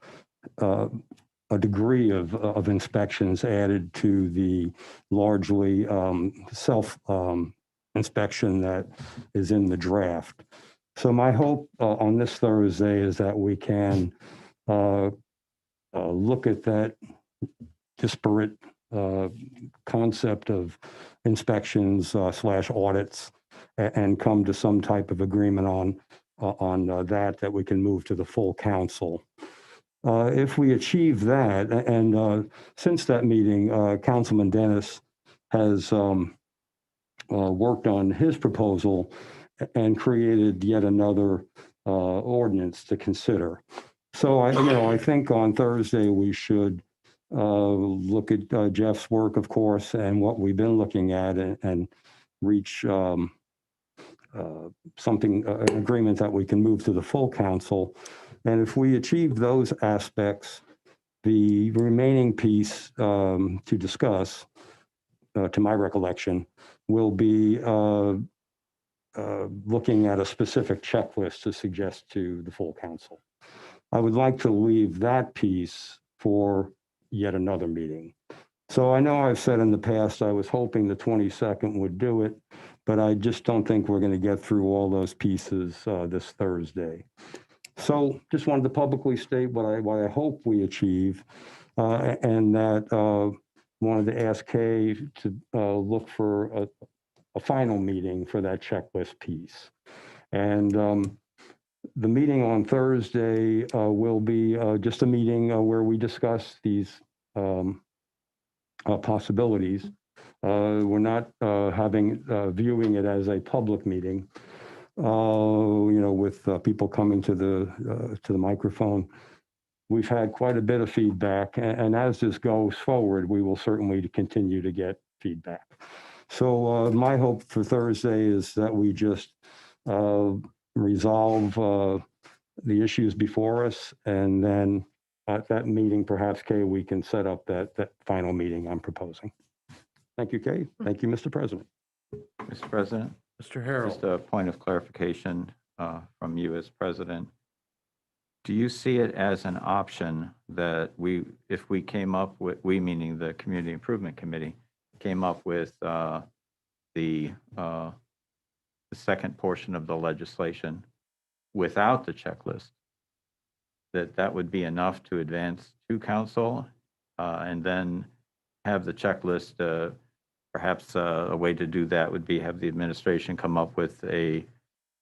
a degree of inspections added to the largely self inspection that is in the draft. So my hope on this Thursday is that we can look at that disparate concept of inspections slash audits and come to some type of agreement on that we can move to the full council. If we achieve that, and since that meeting, Councilman Dennis has worked on his proposal and created yet another ordinance to consider. So I think on Thursday we should look at Jeff's work, of course, and what we've been looking at, and reach something, an agreement that we can move to the full council. And if we achieve those aspects, the remaining piece to discuss, to my recollection, will be looking at a specific checklist to suggest to the full council. I would like to leave that piece for yet another meeting. So I know I've said in the past I was hoping the 22nd would do it, but I just don't think we're going to get through all those pieces this Thursday. So just wanted to publicly state what I hope we achieve, and that wanted to ask Kay to look for a final meeting for that checklist piece. And the meeting on Thursday will be just a meeting where we discuss these possibilities. We're not viewing it as a public meeting. With people coming to the microphone. We've had quite a bit of feedback, and as this goes forward, we will certainly continue to get feedback. So my hope for Thursday is that we just resolve the issues before us, and then at that meeting, perhaps, Kay, we can set up that final meeting I'm proposing. Thank you, Kay. Thank you, Mr. President. Mr. President? Mr. Harrell. Just a point of clarification from you as president. Do you see it as an option that if we came up with, we meaning the Community Improvement Committee, came up with the second portion of the legislation without the checklist, that would be enough to advance to council and then have the checklist? Perhaps a way to do that would be have the administration come up with a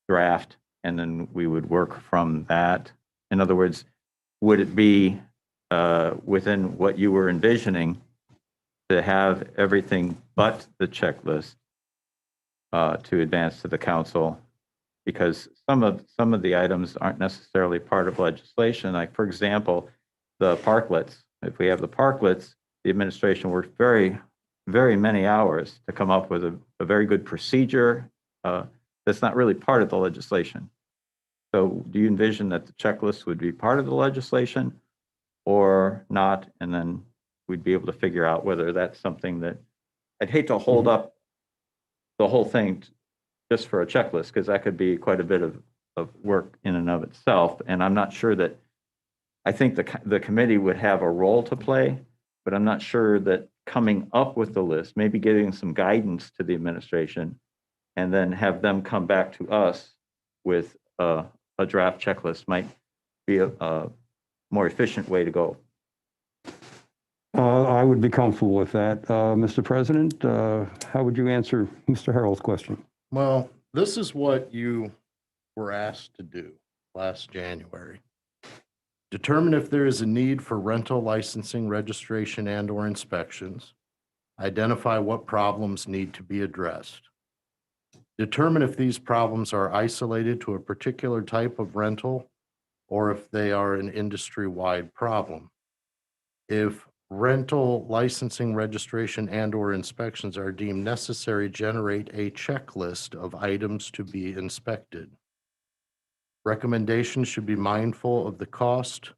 draft, and then we would work from that. In other words, would it be within what you were envisioning to have everything but the checklist to advance to the council? Because some of the items aren't necessarily part of legislation. Like, for example, the parklets. If we have the parklets, the administration worked very many hours to come up with a very good procedure that's not really part of the legislation. So do you envision that the checklist would be part of the legislation or not? And then we'd be able to figure out whether that's something that, I'd hate to hold up the whole thing just for a checklist, because that could be quite a bit of work in and of itself. And I'm not sure that, I think the committee would have a role to play, but I'm not sure that coming up with the list, maybe giving some guidance to the administration, and then have them come back to us with a draft checklist might be a more efficient way to go. I would be comfortable with that. Mr. President, how would you answer Mr. Harrell's question? Well, this is what you were asked to do last January. Determine if there is a need for rental licensing, registration, and/or inspections. Identify what problems need to be addressed. Determine if these problems are isolated to a particular type of rental or if they are an industry-wide problem. If rental licensing, registration, and/or inspections are deemed necessary, generate a checklist of items to be inspected. Recommendations should be mindful of the cost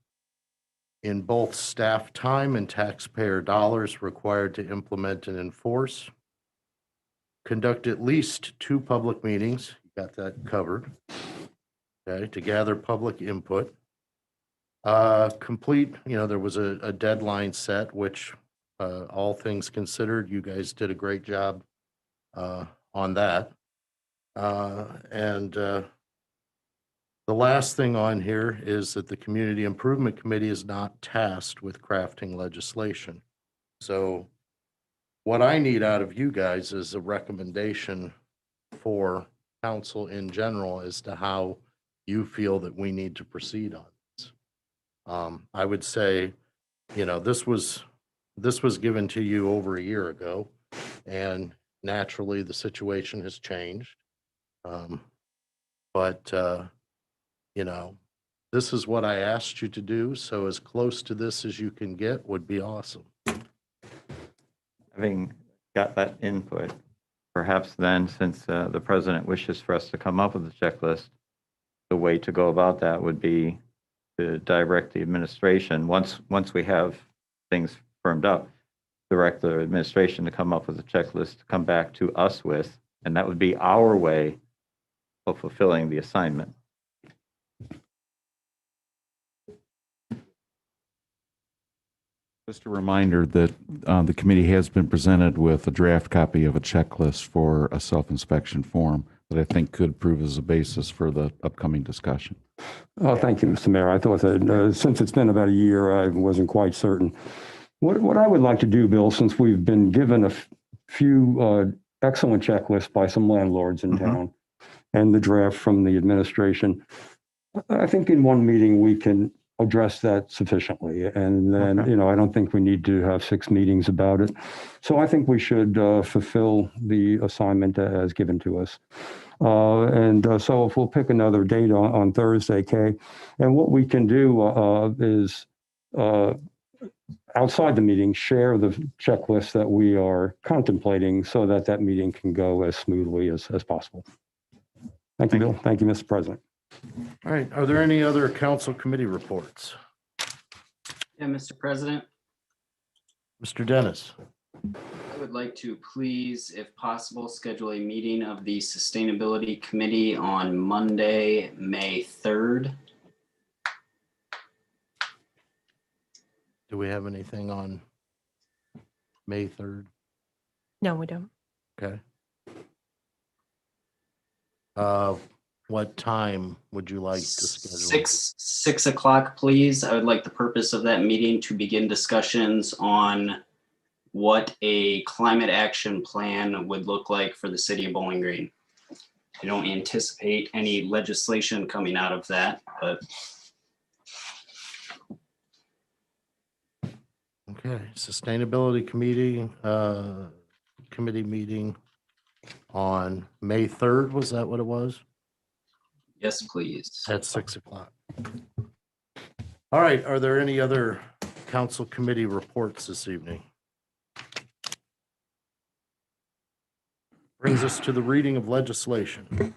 in both staff time and taxpayer dollars required to implement and enforce. Conduct at least 2 public meetings, you got that covered, okay, to gather public input. Complete, there was a deadline set, which all things considered, you guys did a great job on that. The last thing on here is that the Community Improvement Committee is not tasked with crafting legislation. So what I need out of you guys is a recommendation for council in general as to how you feel that we need to proceed on this. I would say, this was given to you over a year ago, and naturally the situation has changed. This is what I asked you to do, so as close to this as you can get would be awesome. Having got that input, perhaps then, since the president wishes for us to come up with a checklist, the way to go about that would be to direct the administration, once we have things firmed up, direct the administration to come up with a checklist to come back to us with, and that would be our way of fulfilling the assignment. Just a reminder that the committee has been presented with a draft copy of a checklist for a self-inspection form that I think could prove as a basis for the upcoming discussion. Oh, thank you, Mr. Mayor. I thought that since it's been about a year, I wasn't quite certain. What I would like to do, Bill, since we've been given a few excellent checklists by some landlords in town and the draft from the administration, I think in one meeting we can address that sufficiently. And then, I don't think we need to have 6 meetings about it. So I think we should fulfill the assignment as given to us. So if we'll pick another date on Thursday, Kay, and what we can do is outside the meeting, share the checklist that we are contemplating so that that meeting can go as smoothly as possible. Thank you, Bill. Thank you, Mr. President. All right, are there any other council committee reports? Yeah, Mr. President, Mr. Dennis? I would like to please, if possible, schedule a meeting of the Sustainability Committee on Monday, May 3rd. Do we have anything on May 3rd? No, we don't. Okay. What time would you like to schedule? 6 o'clock, please. I would like the purpose of that meeting to begin discussions on what a climate action plan would look like for the city of Bowling Green. I don't anticipate any legislation coming out of that, but. Okay, Sustainability Committee meeting on May 3rd, was that what it was? Yes, please. At 6 o'clock. All right, are there any other council committee reports this evening? Brings us to the reading of legislation.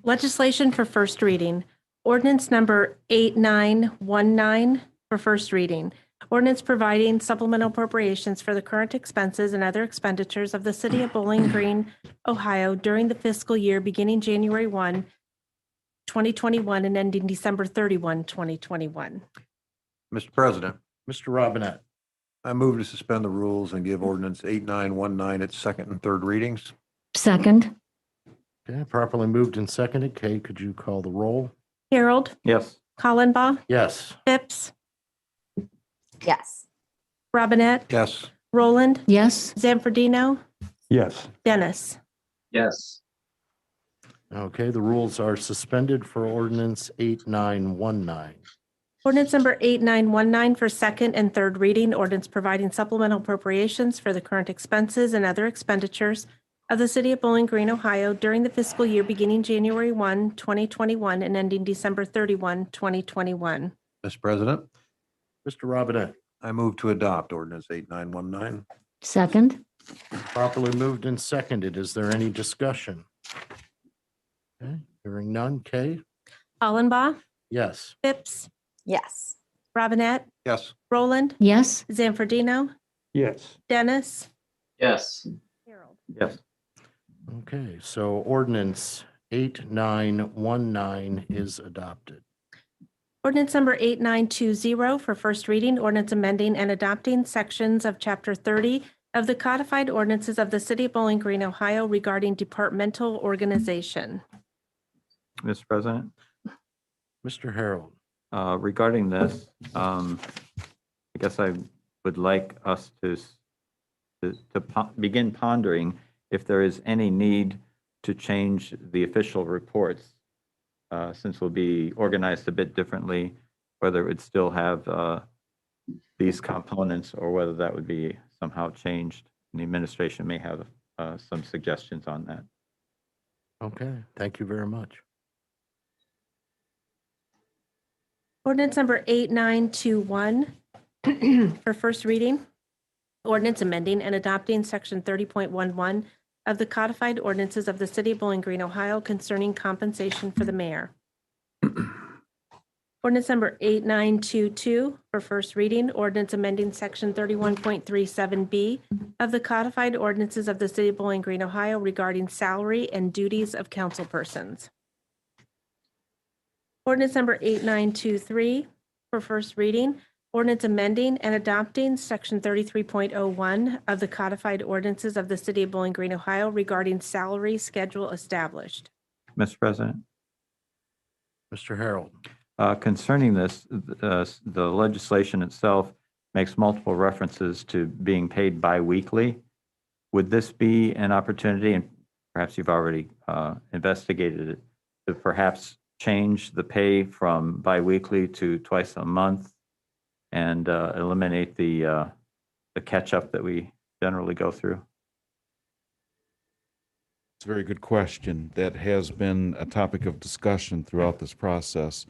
Legislation for first reading. Ordinance number 8919 for first reading. Ordinance providing supplemental appropriations for the current expenses and other expenditures of the city of Bowling Green, Ohio during the fiscal year beginning January 1, 2021 and ending December 31, 2021. Mr. President, Mr. Robinette. I move to suspend the rules and give ordinance 8919 its second and third readings. Second. Okay, properly moved and seconded. Kay, could you call the roll? Harold, Yes. Collenbaugh, Yes. Phipps, Yes. Robinette, Yes. Roland, Yes. Zanfordino, Yes. Dennis. Yes. Okay, the rules are suspended for ordinance 8919. Ordinance number 8919 for second and third reading. Ordinance providing supplemental appropriations for the current expenses and other expenditures of the City of Bowling Green, Ohio during the fiscal year beginning January 1, 2021 and ending December 31, 2021. Mr. President, Mr. Robinette, I move to adopt ordinance 8919. Second? properly moved and seconded. Is there any discussion? Okay, hearing none. Kay? Hollenbaugh, Yes. Phipps, Yes. Robinette, Yes. Roland, Yes. Zanfordino, Yes. Dennis, Yes. Harold. Yes. Okay, so ordinance 8919 is adopted. Ordinance number 8920 for first reading, ordinance amending and adopting sections of Chapter 30 of the codified ordinances of the City of Bowling Green, Ohio regarding departmental organization. Mr. President, Mr. Harold. regarding this, I guess I would like us to begin pondering if there is any need to change the official reports, since we'll be organized a bit differently, whether it would still have these components or whether that would be somehow changed. And the administration may have some suggestions on that. Okay, thank you very much. Ordinance number 8921 for first reading. Ordinance amending and adopting section 30.11 of the codified ordinances of the City of Bowling Green, Ohio concerning compensation for the mayor. Ordinance number 8922 for first reading. Ordinance amending section 31.37B of the codified ordinances of the City of Bowling Green, Ohio regarding salary and duties of councilpersons. Ordinance number 8923 for first reading. Ordinance amending and adopting section 33.01 of the codified ordinances of the City of Bowling Green, Ohio regarding salary schedule established. Mr. President? Mr. Harold. Concerning this, the legislation itself makes multiple references to being paid biweekly. Would this be an opportunity, and perhaps you've already investigated it, to perhaps change the pay from biweekly to twice a month and eliminate the catch-up that we generally go through? It's a very good question. That has been a topic of discussion throughout this process.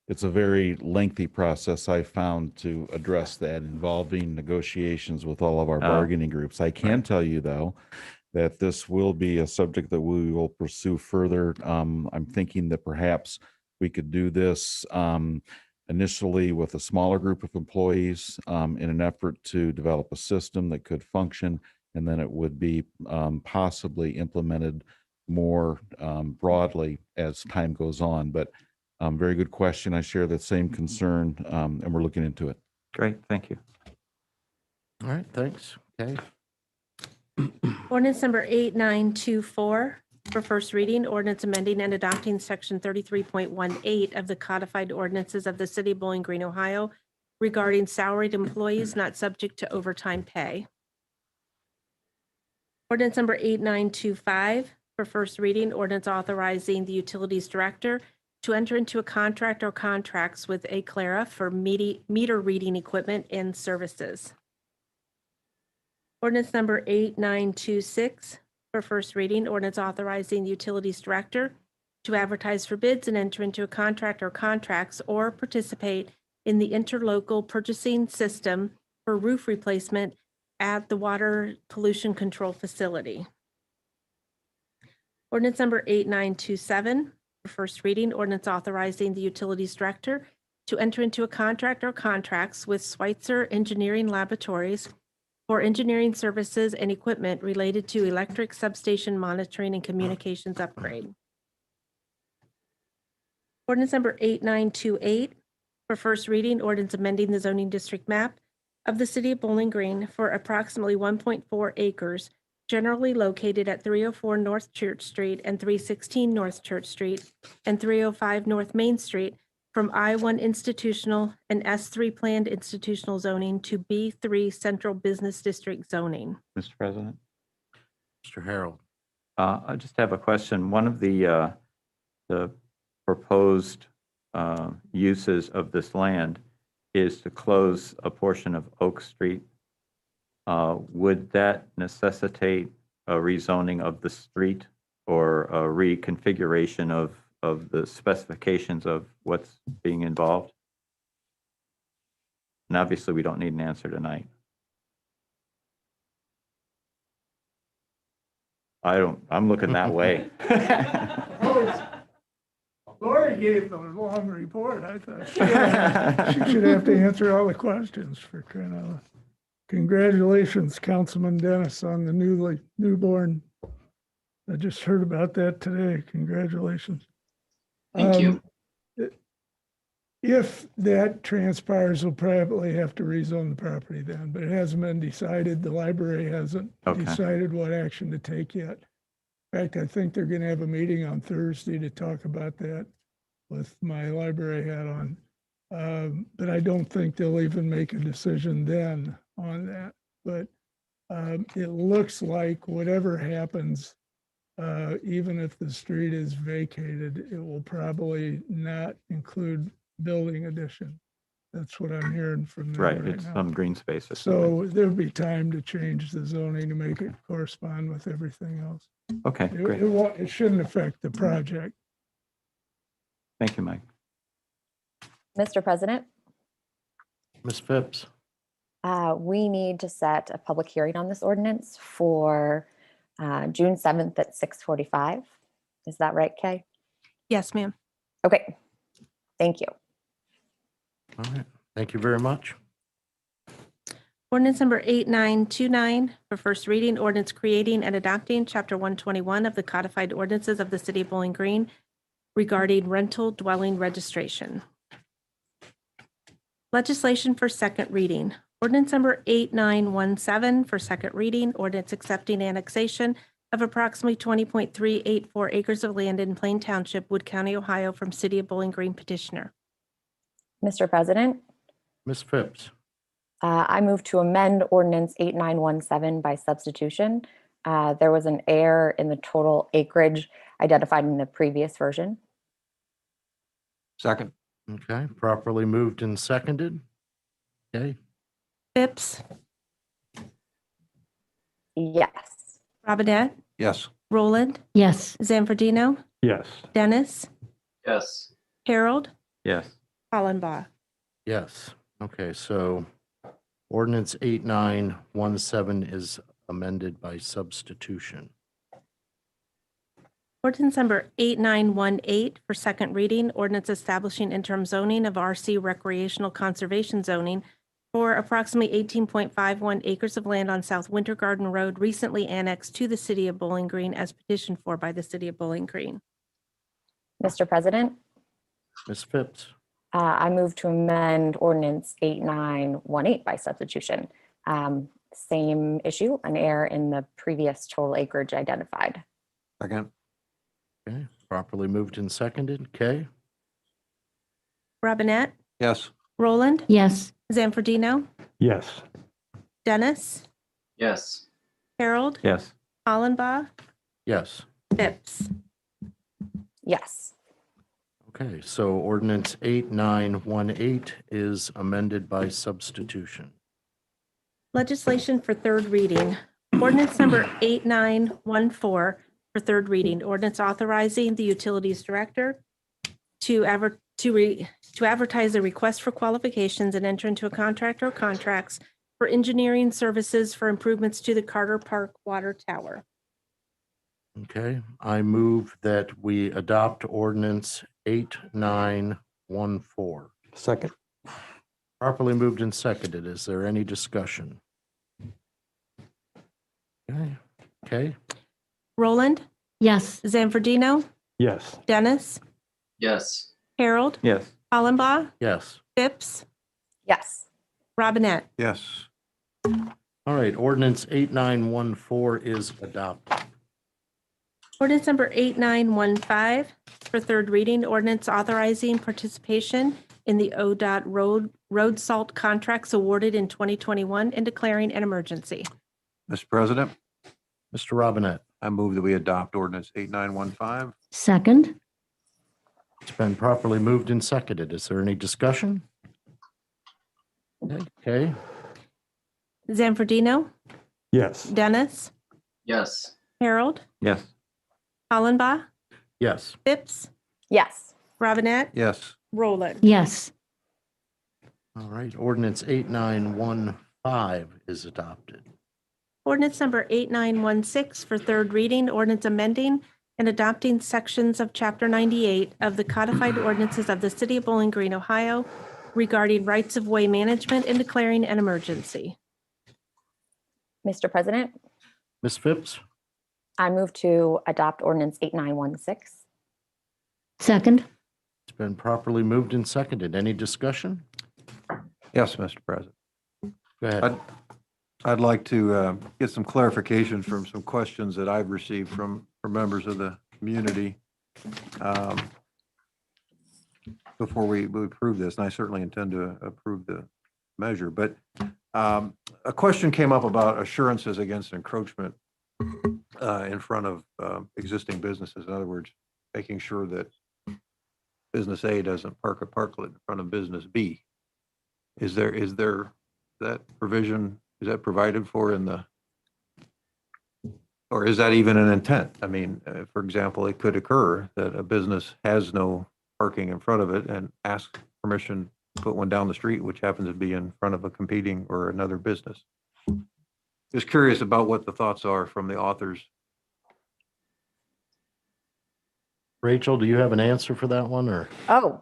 It's a very lengthy process, I found, to address that, involving negotiations with all of our bargaining groups. I can tell you, though, that this will be a subject that we will pursue further. I'm thinking that perhaps we could do this initially with a smaller group of employees in an effort to develop a system that could function, and then it would be possibly implemented more broadly as time goes on. But very good question. I share that same concern, and we're looking into it. Great, thank you. All right, thanks. Okay. Ordinance number 8924 for first reading. Ordinance amending and adopting section 33.18 of the codified ordinances of the City of Bowling Green, Ohio regarding salaried employees not subject to overtime pay. Ordinance number 8925 for first reading. Ordinance authorizing the Utilities Director to enter into a contract or contracts with Aclara for meter reading equipment and services. Ordinance number 8926 for first reading. Ordinance authorizing the Utilities Director to advertise for bids and enter into a contract or contracts or participate in the interlocal purchasing system for roof replacement at the Water Pollution Control Facility. Ordinance number 8927 for first reading. Ordinance authorizing the Utilities Director to enter into a contract or contracts with Schweitzer Engineering Laboratories for engineering services and equipment related to electric substation monitoring and communications upgrade. Ordinance number 8928 for first reading. Ordinance amending the zoning district map of the City of Bowling Green for approximately 1.4 acres, generally located at 304 North Church Street and 316 North Church Street and 305 North Main Street, from I-1 institutional and S3 planned institutional zoning to B3 central business district zoning. Mr. President? Mr. Harold. I just have a question. One of the proposed uses of this land is to close a portion of Oak Street. Would that necessitate a rezoning of the street or a reconfiguration of the specifications of what's being involved? And obviously, we don't need an answer tonight. I'm looking that way. Lori gave the long report. I thought she should have to answer all the questions for crying out loud. Congratulations, Councilman Dennis, on the newborn. I just heard about that today. Congratulations. Thank you. If that transpires, we'll probably have to rezone the property then, but it hasn't been decided. The library hasn't Okay. decided what action to take yet. In fact, I think they're gonna have a meeting on Thursday to talk about that with my library hat on. But I don't think they'll even make a decision then on that. But it looks like whatever happens, even if the street is vacated, it will probably not include building addition. That's what I'm hearing from them Right, right it's now. some green space or something. So there'll be time to change the zoning to make it correspond with everything else. Okay, great. It shouldn't affect the project. Thank you, Mike. Mr. President, Ms. Phipps? we need to set a public hearing on this ordinance for June 7th at 6:45. Is that right, Kay? Yes, ma'am. Okay, thank you. All right, thank you very much. Ordinance number 8929 for first reading, ordinance creating and adopting Chapter 121 of the codified ordinances of the City of Bowling Green regarding rental dwelling registration. Legislation for second reading. Ordinance number 8917 for second reading, ordinance accepting annexation of approximately 20.384 acres of land in Plain Township, Wood County, Ohio, from City of Bowling Green petitioner. Mr. President, Ms. Phipps? I move to amend ordinance 8917 by substitution. There was an error in the total acreage identified in the previous version. Second. Okay, properly moved and seconded. Okay, Phipps, Yes. Robinette, Yes. Roland, Yes. Zanfordino, Yes. Dennis, Yes. Harold, Yes. Hollenbaugh. yes. Okay, so ordinance 8917 is amended by substitution. Ordinance number 8918 for second reading, ordinance establishing interim zoning of RC recreational conservation zoning for approximately 18.51 acres of land on South Winter Garden Road, recently annexed to the City of Bowling Green as petitioned for by the City of Bowling Green. Mr. President, Ms. Phipps? I move to amend ordinance 8918 by substitution. Same issue, an error in the previous total acreage identified. Second. Okay, properly moved and seconded. Kay? Robinette, Yes. Roland, Yes. Zanfordino, Yes. Dennis, Yes. Harold, Yes. Hollenbaugh, Yes. Phipps. Yes. Okay, so ordinance 8918 is amended by substitution. Legislation for third reading. Ordinance number 8914 for third reading. Ordinance authorizing the utilities director to advertise a request for qualifications and enter into a contract or contracts for engineering services for improvements to the Carter Park Water Tower. Okay, I move that we adopt ordinance 8914. Second. Properly moved and seconded. Is there any discussion? Okay, okay, Roland, Yes. Zanfordino, Yes. Dennis, Yes. Harold, Yes. Hollenbaugh, yes. Phipps, Yes. Robinette. Yes. All right, ordinance 8914 is adopted. Ordinance number 8915 for third reading, ordinance authorizing participation in the ODOT road salt contracts awarded in 2021 and declaring an emergency. Mr. President, Mr. Robinette, I move that we adopt ordinance 8915. Second. it's been properly moved and seconded. Is there any discussion? Okay, Zanfordino, Yes. Dennis, Yes. Harold, Yes. Hollenbach, Yes. Phipps, Yes. Robinette, Yes. Roland. Yes. All right, ordinance 8915 is adopted. Ordinance number 8916 for third reading, ordinance amending and adopting sections of Chapter 98 of the codified ordinances of the City of Bowling Green, Ohio regarding rights-of-way management and declaring an emergency. Mr. President, Ms. Phipps, I move to adopt ordinance 8916. Second? it's been properly moved and seconded. Any discussion? Yes, Mr. President. Go ahead. I'd like to get some clarification from some questions that I've received from members of the community before we approve this, and I certainly intend to approve the measure. But a question came up about assurances against encroachment in front of existing businesses. In other words, making sure that business A doesn't park a parklet in front of business B. Is there that provision? Is that provided for in the, or is that even an intent? I mean, for example, it could occur that a business has no parking in front of it and asks permission to put one down the street, which happens to be in front of a competing or another business. Just curious about what the thoughts are from the authors. Rachel, do you have an answer for that one, or? Oh,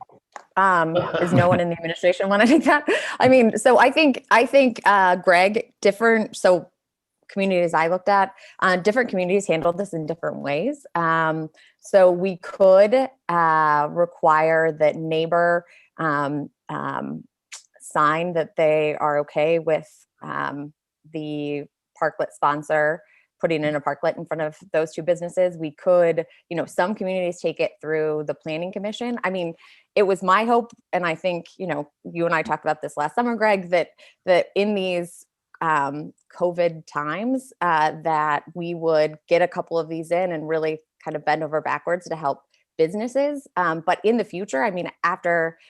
is no one in the administration want to take that? I mean, so I think, Greg, so communities I looked at, different communities handled this in different ways. So we could require that neighbor sign that they are okay with the parklet sponsor putting in a parklet in front of those two businesses. We could, some communities take it through the planning commission. I mean, it was my hope, and I think, you and I talked about this last summer, Greg, that in these COVID times, that we would get a couple of these in and really kind of bend over backwards to help businesses. But in the future, I mean,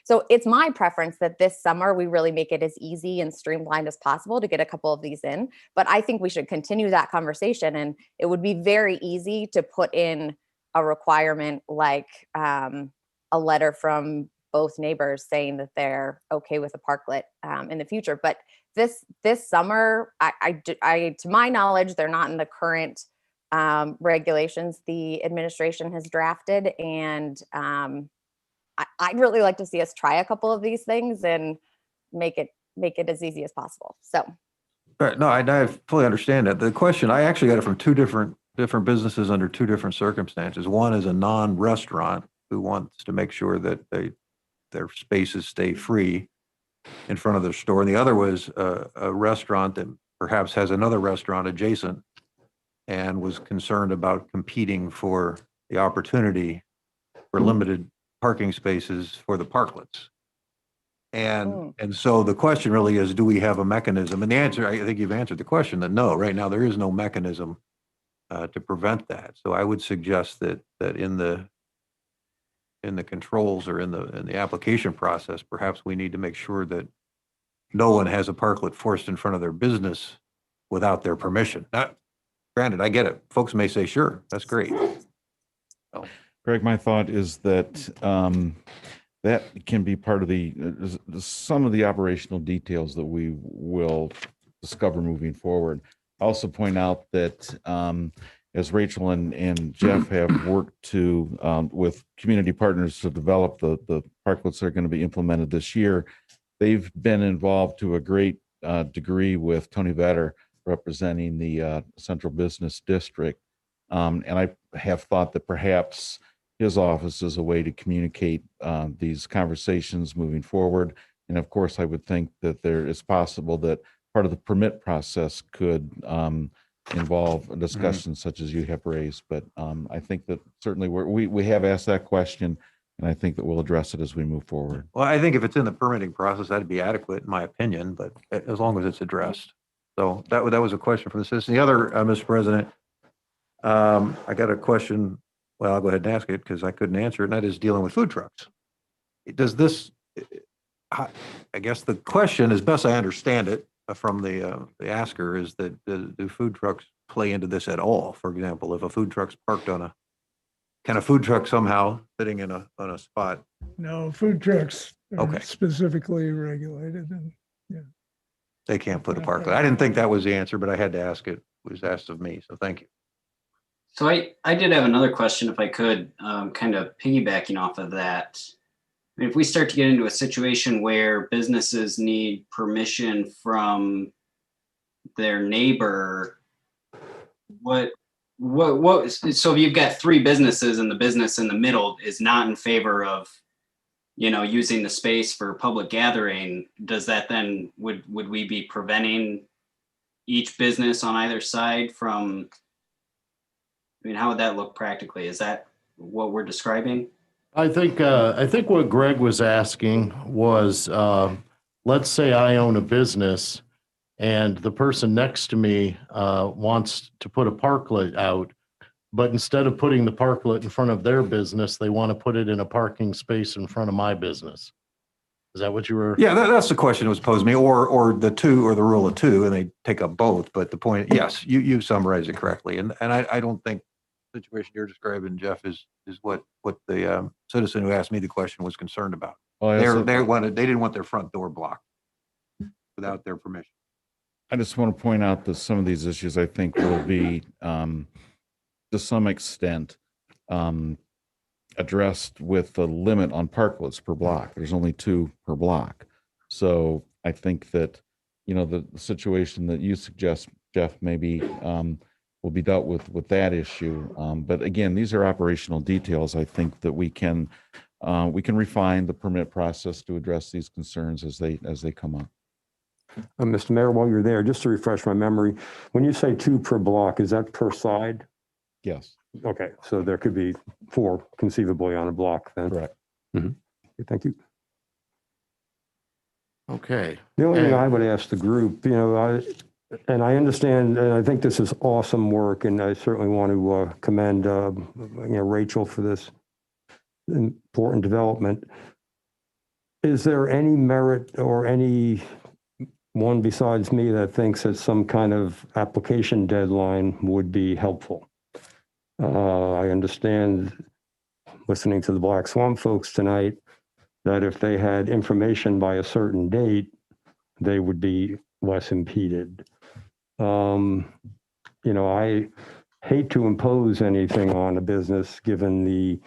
so it's my preference that this summer we really make it as easy and streamlined as possible to get a couple of these in. But I think we should continue that conversation, and it would be very easy to put in a requirement like a letter from both neighbors saying that they're okay with a parklet in the future. But this summer, I to my knowledge, they're not in the current regulations the administration has drafted, and I'd really like to see us try a couple of these things and make it as easy as possible. So, Right, no, I fully understand that. The question, I actually got it from two different businesses under two different circumstances. One is a non-restaurant who wants to make sure that their spaces stay free in front of their store, and the other was a restaurant that perhaps has another restaurant adjacent and was concerned about competing for the opportunity for limited parking spaces for the parklets. And so the question really is, do we have a mechanism? And the answer, I think you've answered the question, that no, right now there is no mechanism to prevent that. So I would suggest that in the controls or in the application process, perhaps we need to make sure that no one has a parklet forced in front of their business without their permission. Now, granted, I get it. Folks may say, sure, that's great. Greg, my thought is that that can be part of some of the operational details that we will discover moving forward. I also point out that as Rachel and Jeff have worked with community partners to develop the parklets that are going to be implemented this year, they've been involved to a great degree with Tony Vetter representing the Central Business District. And I have thought that perhaps his office is a way to communicate these conversations moving forward. And of course, I would think that there is possible that part of the permit process could involve a discussion such as you have raised. But I think that certainly we have asked that question, and I think that we'll address it as we move forward. Well, I think if it's in the permitting process, that'd be adequate in my opinion, but as long as it's addressed. So that was a question from the citizen. The other, Mr. President, I got a question. Well, I'll go ahead and ask it because I couldn't answer it, and that is dealing with food trucks. Does this, I guess the question, as best I understand it from the asker, is that do food trucks play into this at all? For example, if a food truck's parked can a food truck somehow sitting on a spot? No, food trucks are Okay. specifically regulated and They can't put a parklet. I didn't think that was the answer, but I had to ask it. It was asked of me, so thank you. So I did have another question, if I could, kind of piggybacking off of that. I mean, if we start to get into a situation where businesses need permission from their neighbor, so if you've got three businesses and the business in the middle is not in favor of, using the space for public gathering, does that then, would we be preventing each business on either side from, I mean, how would that look practically? Is that what we're describing? I think what Greg was asking was, let's say I own a business and the person next to me wants to put a parklet out, but instead of putting the parklet in front of their business, they want to put it in a parking space in front of my business. Is that what you were? Yeah, that's the question that was posed to me, or the two, or the rule of two, and they take up both. But the point, yes, you summarized it correctly, and I don't think the situation you're describing, Jeff, is what the citizen who asked me the question was concerned about. Well, They didn't want their front door blocked without their permission. I just want to point out that some of these issues I think will be, to some extent, addressed with the limit on parklets per block. There's only 2 per block. So I think that, the situation that you suggest, Jeff, maybe will be dealt with that issue. But again, these are operational details. I think that we can refine the permit process to address these concerns as they come up. Mr. Mayor, while you're there, just to refresh my memory, when you say 2 per block, is that per side? Yes. Okay, so there could be 4 conceivably on a block then. Correct. Okay, thank you. Okay. The only thing I would ask the group, and I understand, and I think this is awesome work, and I certainly want to commend, Rachel for this important development. Is there any merit or any one besides me that thinks that some kind of application deadline would be helpful? I understand, listening to the Black Swamp folks tonight, that if they had information by a certain date, they would be less impeded. I hate to impose anything on a business given the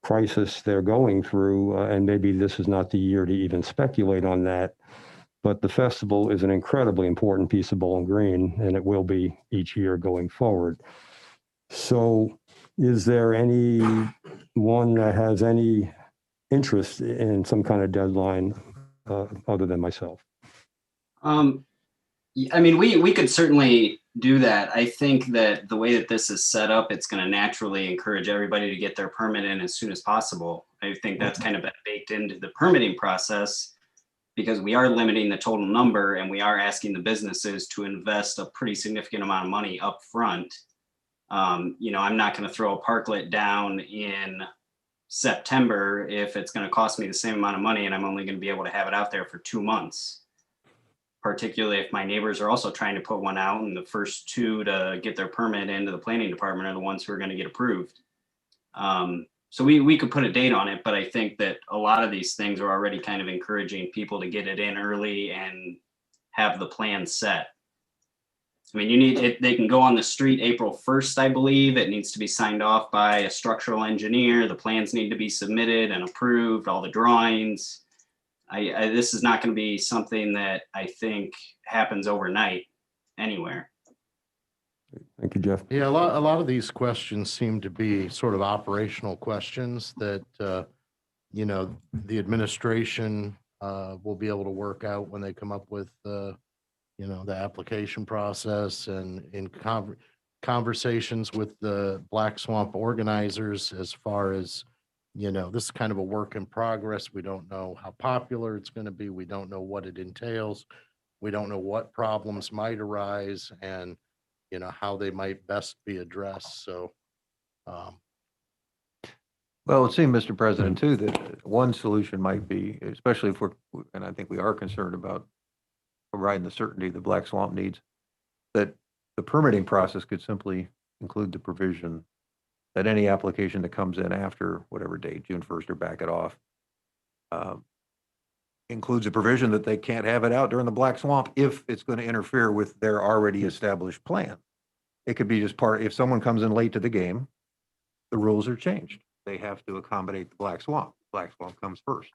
crisis they're going through, and maybe this is not the year to even speculate on that. But the festival is an incredibly important piece of Bowling Green, and it will be each year going forward. So is there anyone that has any interest in some kind of deadline other than myself? I mean, we could certainly do that. I think that the way that this is set up, it's going to naturally encourage everybody to get their permit in as soon as possible. I think that's kind of baked into the permitting process, because we are limiting the total number and we are asking the businesses to invest a pretty significant amount of money up front. I'm not going to throw a parklet down in September if it's going to cost me the same amount of money and I'm only going to be able to have it out there for 2 months. Particularly if my neighbors are also trying to put one out, and the first 2 to get their permit into the planning department are the ones who are going to get approved. So we could put a date on it, but I think that a lot of these things are already kind of encouraging people to get it in early and have the plan set. I mean, they can go on the street April 1st, I believe. It needs to be signed off by a structural engineer. The plans need to be submitted and approved, all the drawings. This is not going to be something that I think happens overnight anywhere. Thank you, Jeff. Yeah, a lot of these questions seem to be sort of operational questions that, the administration will be able to work out when they come up with, the application process, and in conversations with the Black Swamp organizers as far as, this is kind of a work in progress. We don't know how popular it's going to be. We don't know what it entails. We don't know what problems might arise and, how they might best be addressed. So, Well, it seemed, Mr. President, too, that one solution might be, especially if and I think we are concerned about providing the certainty the Black Swamp needs, that the permitting process could simply include the provision that any application that comes in after whatever date, June 1st, or back it off, includes a provision that they can't have it out during the Black Swamp if it's going to interfere with their already established plan. It could be just if someone comes in late to the game, the rules are changed. They have to accommodate the Black Swamp. Black Swamp comes first.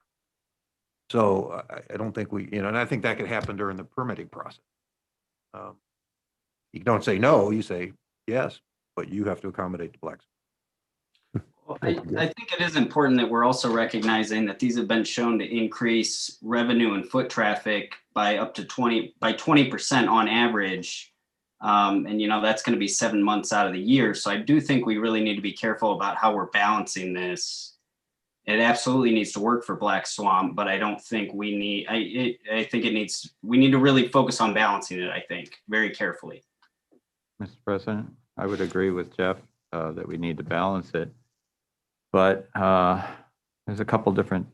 So I don't think and I think that could happen during the permitting process. You don't say no, you say yes, but you have to accommodate the Black Swamp. Well, I think it is important that we're also recognizing that these have been shown to increase revenue and foot traffic by up to 20% on average. And that's going to be 7 months out of the year. So I do think we really need to be careful about how we're balancing this. It absolutely needs to work for Black Swamp, but I don't think we need, we need to really focus on balancing it, I think, very carefully. Mr. President, I would agree with Jeff that we need to balance it. But there's a couple different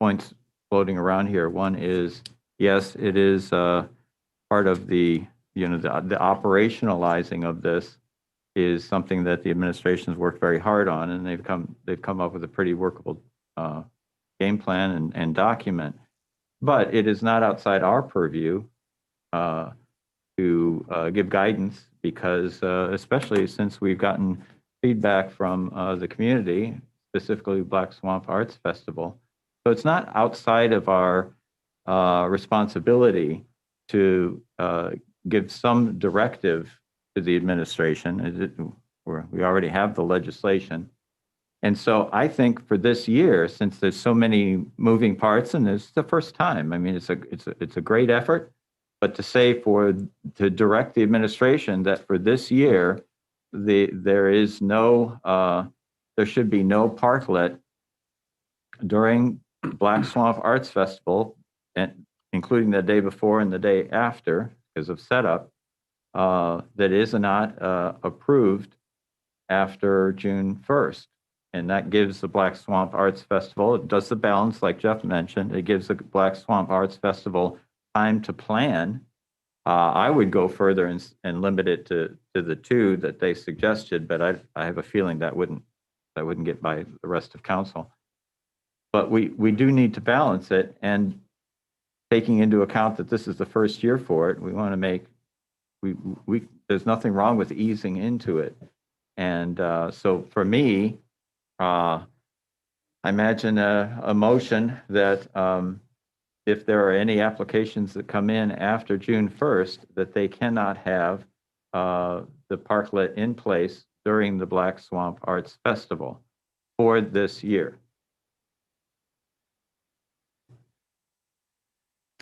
points floating around here. One is, yes, it is part of the operationalizing of this is something that the administration has worked very hard on, and they've come up with a pretty workable game plan and document. But it is not outside our purview to give guidance, because especially since we've gotten feedback from the community, specifically Black Swamp Arts Festival. So it's not outside of our responsibility to give some directive to the administration. We already have the legislation. And so I think for this year, since there's so many moving parts, and it's the first time, I mean, it's a great effort, but to say to direct the administration that for this year, there should be no parklet during Black Swamp Arts Festival, and including the day before and the day after, because of setup, that is not approved after June 1st. And that gives the Black Swamp Arts Festival, it does the balance like Jeff mentioned, it gives the Black Swamp Arts Festival time to plan. I would go further and limit it to the 2 that they suggested, but I have a feeling that wouldn't get by the rest of council. But we do need to balance it, and taking into account that this is the first year for it, we want to make, there's nothing wrong with easing into it. And so for me, I imagine a motion that if there are any applications that come in after June 1st, that they cannot have the parklet in place during the Black Swamp Arts Festival for this year.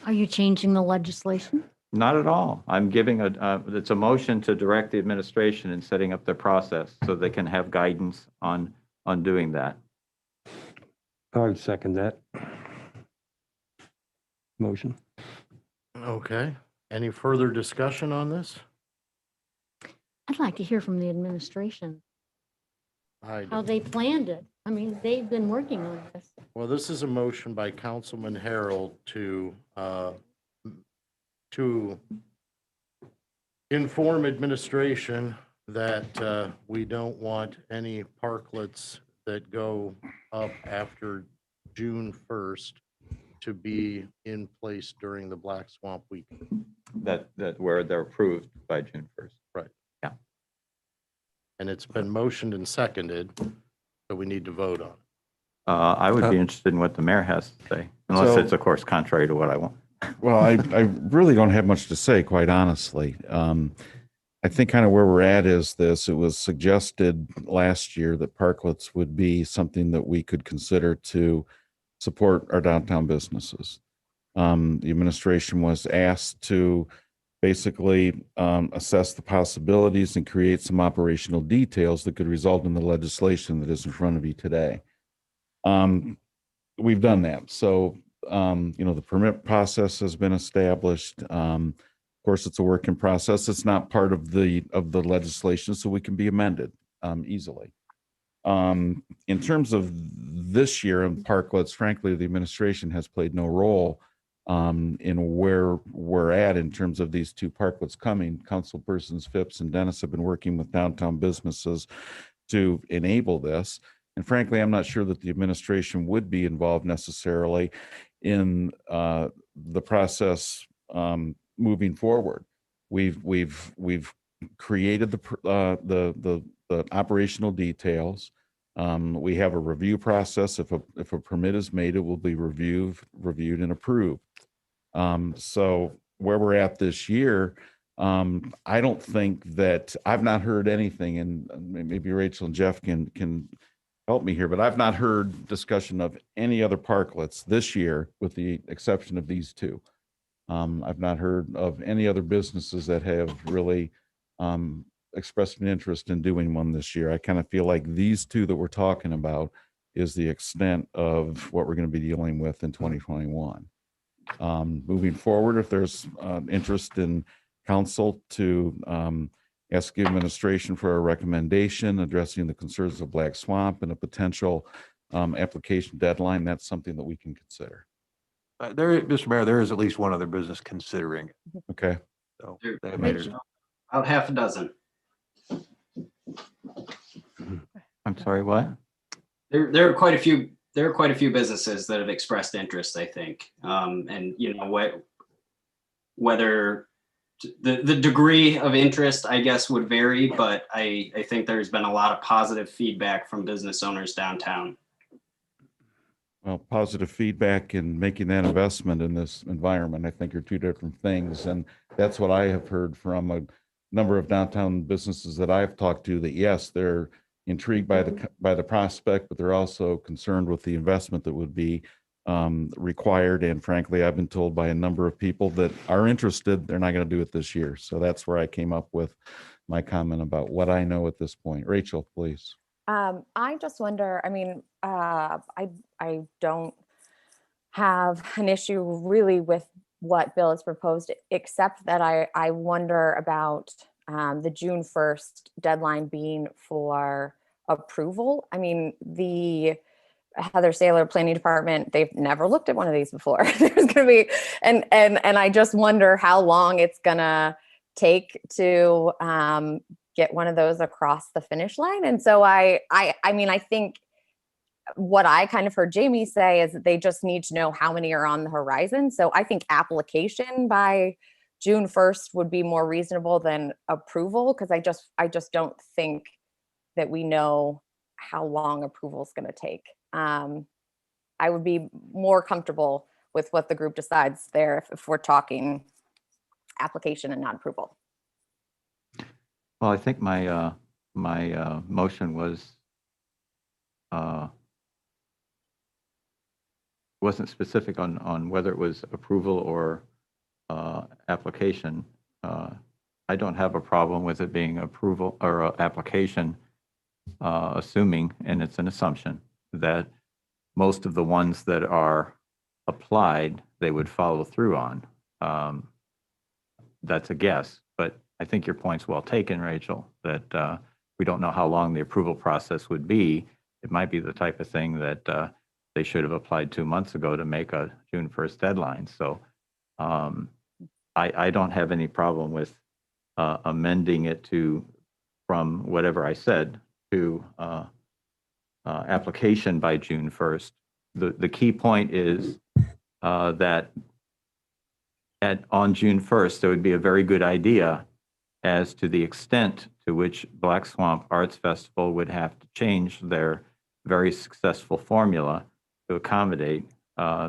Are you changing the legislation? Not at all. I'm giving it's a motion to direct the administration in setting up their process so they can have guidance on doing that. I would second that motion. Okay. Any further discussion on this? I'd like to hear from the administration, how they planned it. I mean, they've been working on this. Well, this is a motion by Councilman Harold to inform administration that we don't want any parklets that go up after June 1st to be in place during the Black Swamp Week. That where they're approved by June 1st. Right. Yeah. And it's been motioned and seconded, so we need to vote on it. I would be interested in what the mayor has to say, unless it's, of course, contrary to what I want. Well, I really don't have much to say, quite honestly. I think kind of where we're at is this. It was suggested last year that parklets would be something that we could consider to support our downtown businesses. The administration was asked to basically assess the possibilities and create some operational details that could result in the legislation that is in front of you today. We've done that. So, the permit process has been established. Of course, it's a working process. It's not part of the legislation, so we can be amended easily. In terms of this year in parklets, frankly, the administration has played no role in where we're at in terms of these two parklets coming. Councilpersons Phipps and Dennis have been working with downtown businesses to enable this. And frankly, I'm not sure that the administration would be involved necessarily in the process moving forward. We've created the operational details. We have a review process. If a permit is made, it will be reviewed and approved. So where we're at this year, I don't think that I've not heard anything, and maybe Rachel and Jeff can help me here, but I've not heard discussion of any other parklets this year, with the exception of these two. I've not heard of any other businesses that have really expressed an interest in doing one this year. I kind of feel like these two that we're talking about is the extent of what we're going to be dealing with in 2021. Moving forward, if there's interest in council to ask the administration for a recommendation addressing the concerns of Black Swamp and a potential application deadline, that's something that we can consider. Mr. Mayor, there is at least one other business considering it. Okay. So There- that matters. About half a dozen. I'm sorry, what? There are quite a few. There are quite a few businesses that have expressed interest, I think. And you know whether the degree of interest, I guess, would vary, but I think there's been a lot of positive feedback from business owners downtown. Well, positive feedback and making that investment in this environment, I think, are two different things. And that's what I have heard from a number of downtown businesses that I've talked to, that yes, they're intrigued by the prospect, but they're also concerned with the investment that would be required. And frankly, I've been told by a number of people that are interested, they're not going to do it this year. So that's where I came up with my comment about what I know at this point. Rachel, please. I just wonder, I mean, I don't have an issue really with what Bill has proposed, except that I wonder about the June 1st deadline being for approval. I mean, the Heather Saylor Planning Department, they've never looked at one of these before. There's going to be, and I just wonder how long it's going to take to get one of those across the finish line. And so I mean, I think what I kind of heard Jamie say is that they just need to know how many are on the horizon. So I think application by June 1st would be more reasonable than approval, because I just don't think that we know how long approval is going to take. I would be more comfortable with what the group decides there if we're talking application and not approval. Well, I think my motion wasn't specific on whether it was approval or application. I don't have a problem with it being approval or application, assuming, and it's an assumption, that most of the ones that are applied, they would follow through on. That's a guess, but I think your point's well taken, Rachel, that we don't know how long the approval process would be. It might be the type of thing that they should have applied 2 months ago to make a June 1st deadline. So I don't have any problem with amending it from whatever I said to application by June 1st. The key point is that on June 1st, there would be a very good idea as to the extent to which Black Swamp Arts Festival would have to change their very successful formula to accommodate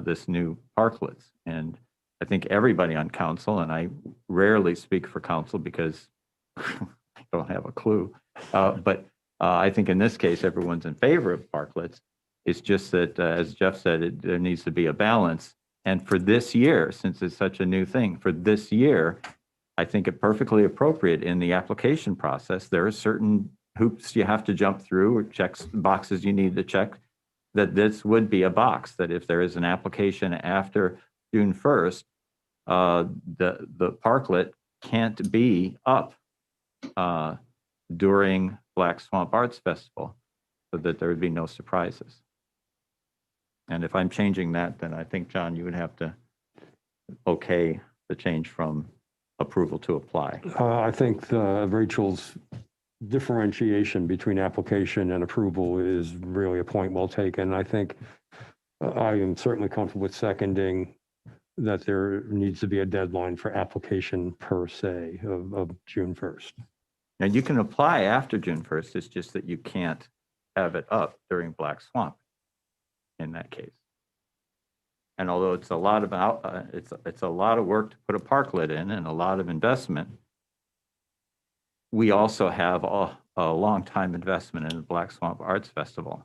this new parklets. And I think everybody on council, and I rarely speak for council because I don't have a clue, but I think in this case, everyone's in favor of parklets. It's just that, as Jeff said, there needs to be a balance. And for this year, since it's such a new thing, for this year, I think it perfectly appropriate in the application process. There are certain hoops you have to jump through, or boxes you need to check, that this would be a box, that if there is an application after June 1st, the parklet can't be up during Black Swamp Arts Festival, so that there would be no surprises. And if I'm changing that, then I think, John, you would have to okay the change from approval to apply? I think Rachel's differentiation between application and approval is really a point well taken. I think I am certainly comfortable with seconding that there needs to be a deadline for application per se of June 1st. And you can apply after June 1st, it's just that you can't have it up during Black Swamp in that case. And although it's a lot of, it's a lot of work to put a parklet in and a lot of investment, we also have a long time investment in the Black Swamp Arts Festival.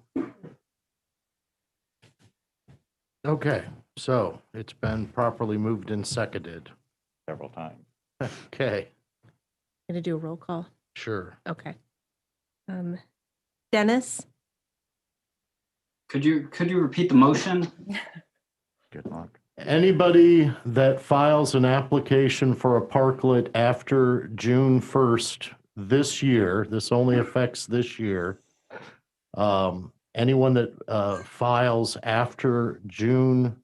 Okay, so it's been properly moved and seconded. Several times. Okay, Going to do a roll call. sure. Okay. Dennis, Could you repeat the motion? Good luck. Anybody that files an application for a parklet after June 1st this year, this only affects this year. Anyone that files after June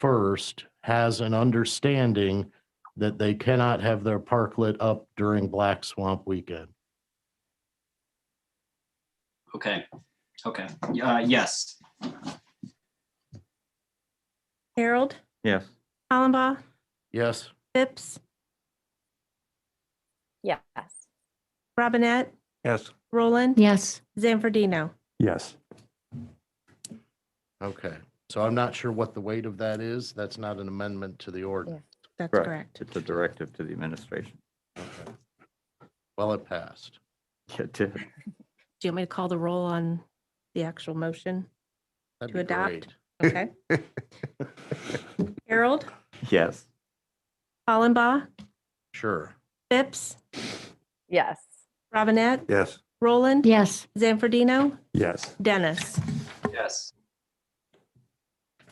1st has an understanding that they cannot have their parklet up during Black Swamp weekend. Okay. Yes. Harold, Yes. Hollenbaugh, Yes, Phipps, Yes. Robinette, Yes. Roland, Yes. Zanfordino. Yes. okay. So I'm not sure what the weight of that is. That's not an amendment to the ordinance. That's Correct. correct. It's a directive to the administration. Okay. Well, it passed. It did. Do you want me to call the roll on the actual motion? That'd To be adopt? great. Okay. Harold, Yes. Hollenbaugh, Sure. Phipps, Yes. Robinette, Yes. Roland, Yes. Zanfordino, Yes. Dennis. Yes.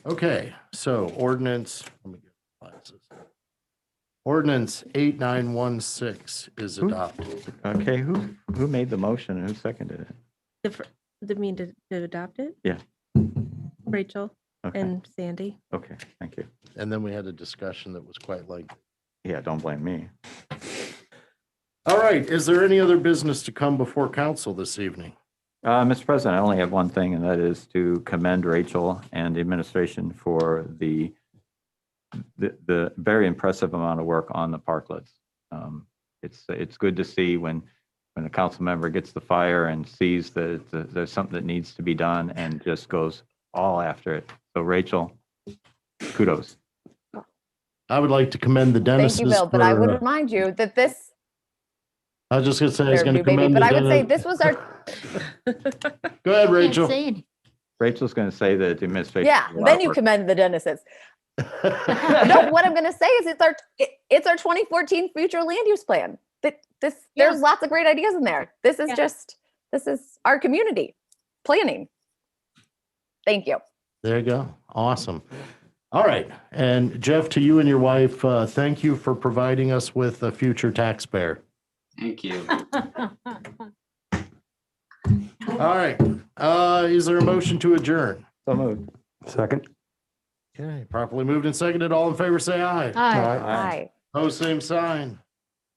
Okay, so ordinance, let me get glasses. Ordinance 8916 is adopted. Okay, who made the motion and who seconded it? The mean to adopt it? Yeah. Rachel Okay, and Sandy. okay, thank you. And then we had a discussion that was quite lengthy. Yeah, don't blame me. All right, is there any other business to come before council this evening? Mr. President, I only have one thing, and that is to commend Rachel and the administration for the very impressive amount of work on the parklets. It's good to see when a council member gets the fire and sees that there's something that needs to be done and just goes all after it. So Rachel, kudos. I would like to commend the Thank Dennises. you, Bill, but I would for, remind you that this, I was just going to say, I was they're going to new baby, commend but the I would say Dennis. this was our, Go ahead, Rachel. Rachel's going to say that the administration. yeah, did a lot then of you work. commend the Dennises. No, what I'm going to say is it's our 2014 future land use plan. There's lots of great ideas in there. This is this is our community planning. Thank you. There you go. Awesome. All right. And Jeff, to you and your wife, thank you for providing us with a future taxpayer. Thank you. All right. Is there a motion to adjourn? So moved. Second? Okay, properly moved and seconded. All in favor, say aye. Aye. Hi. Oh, same sign.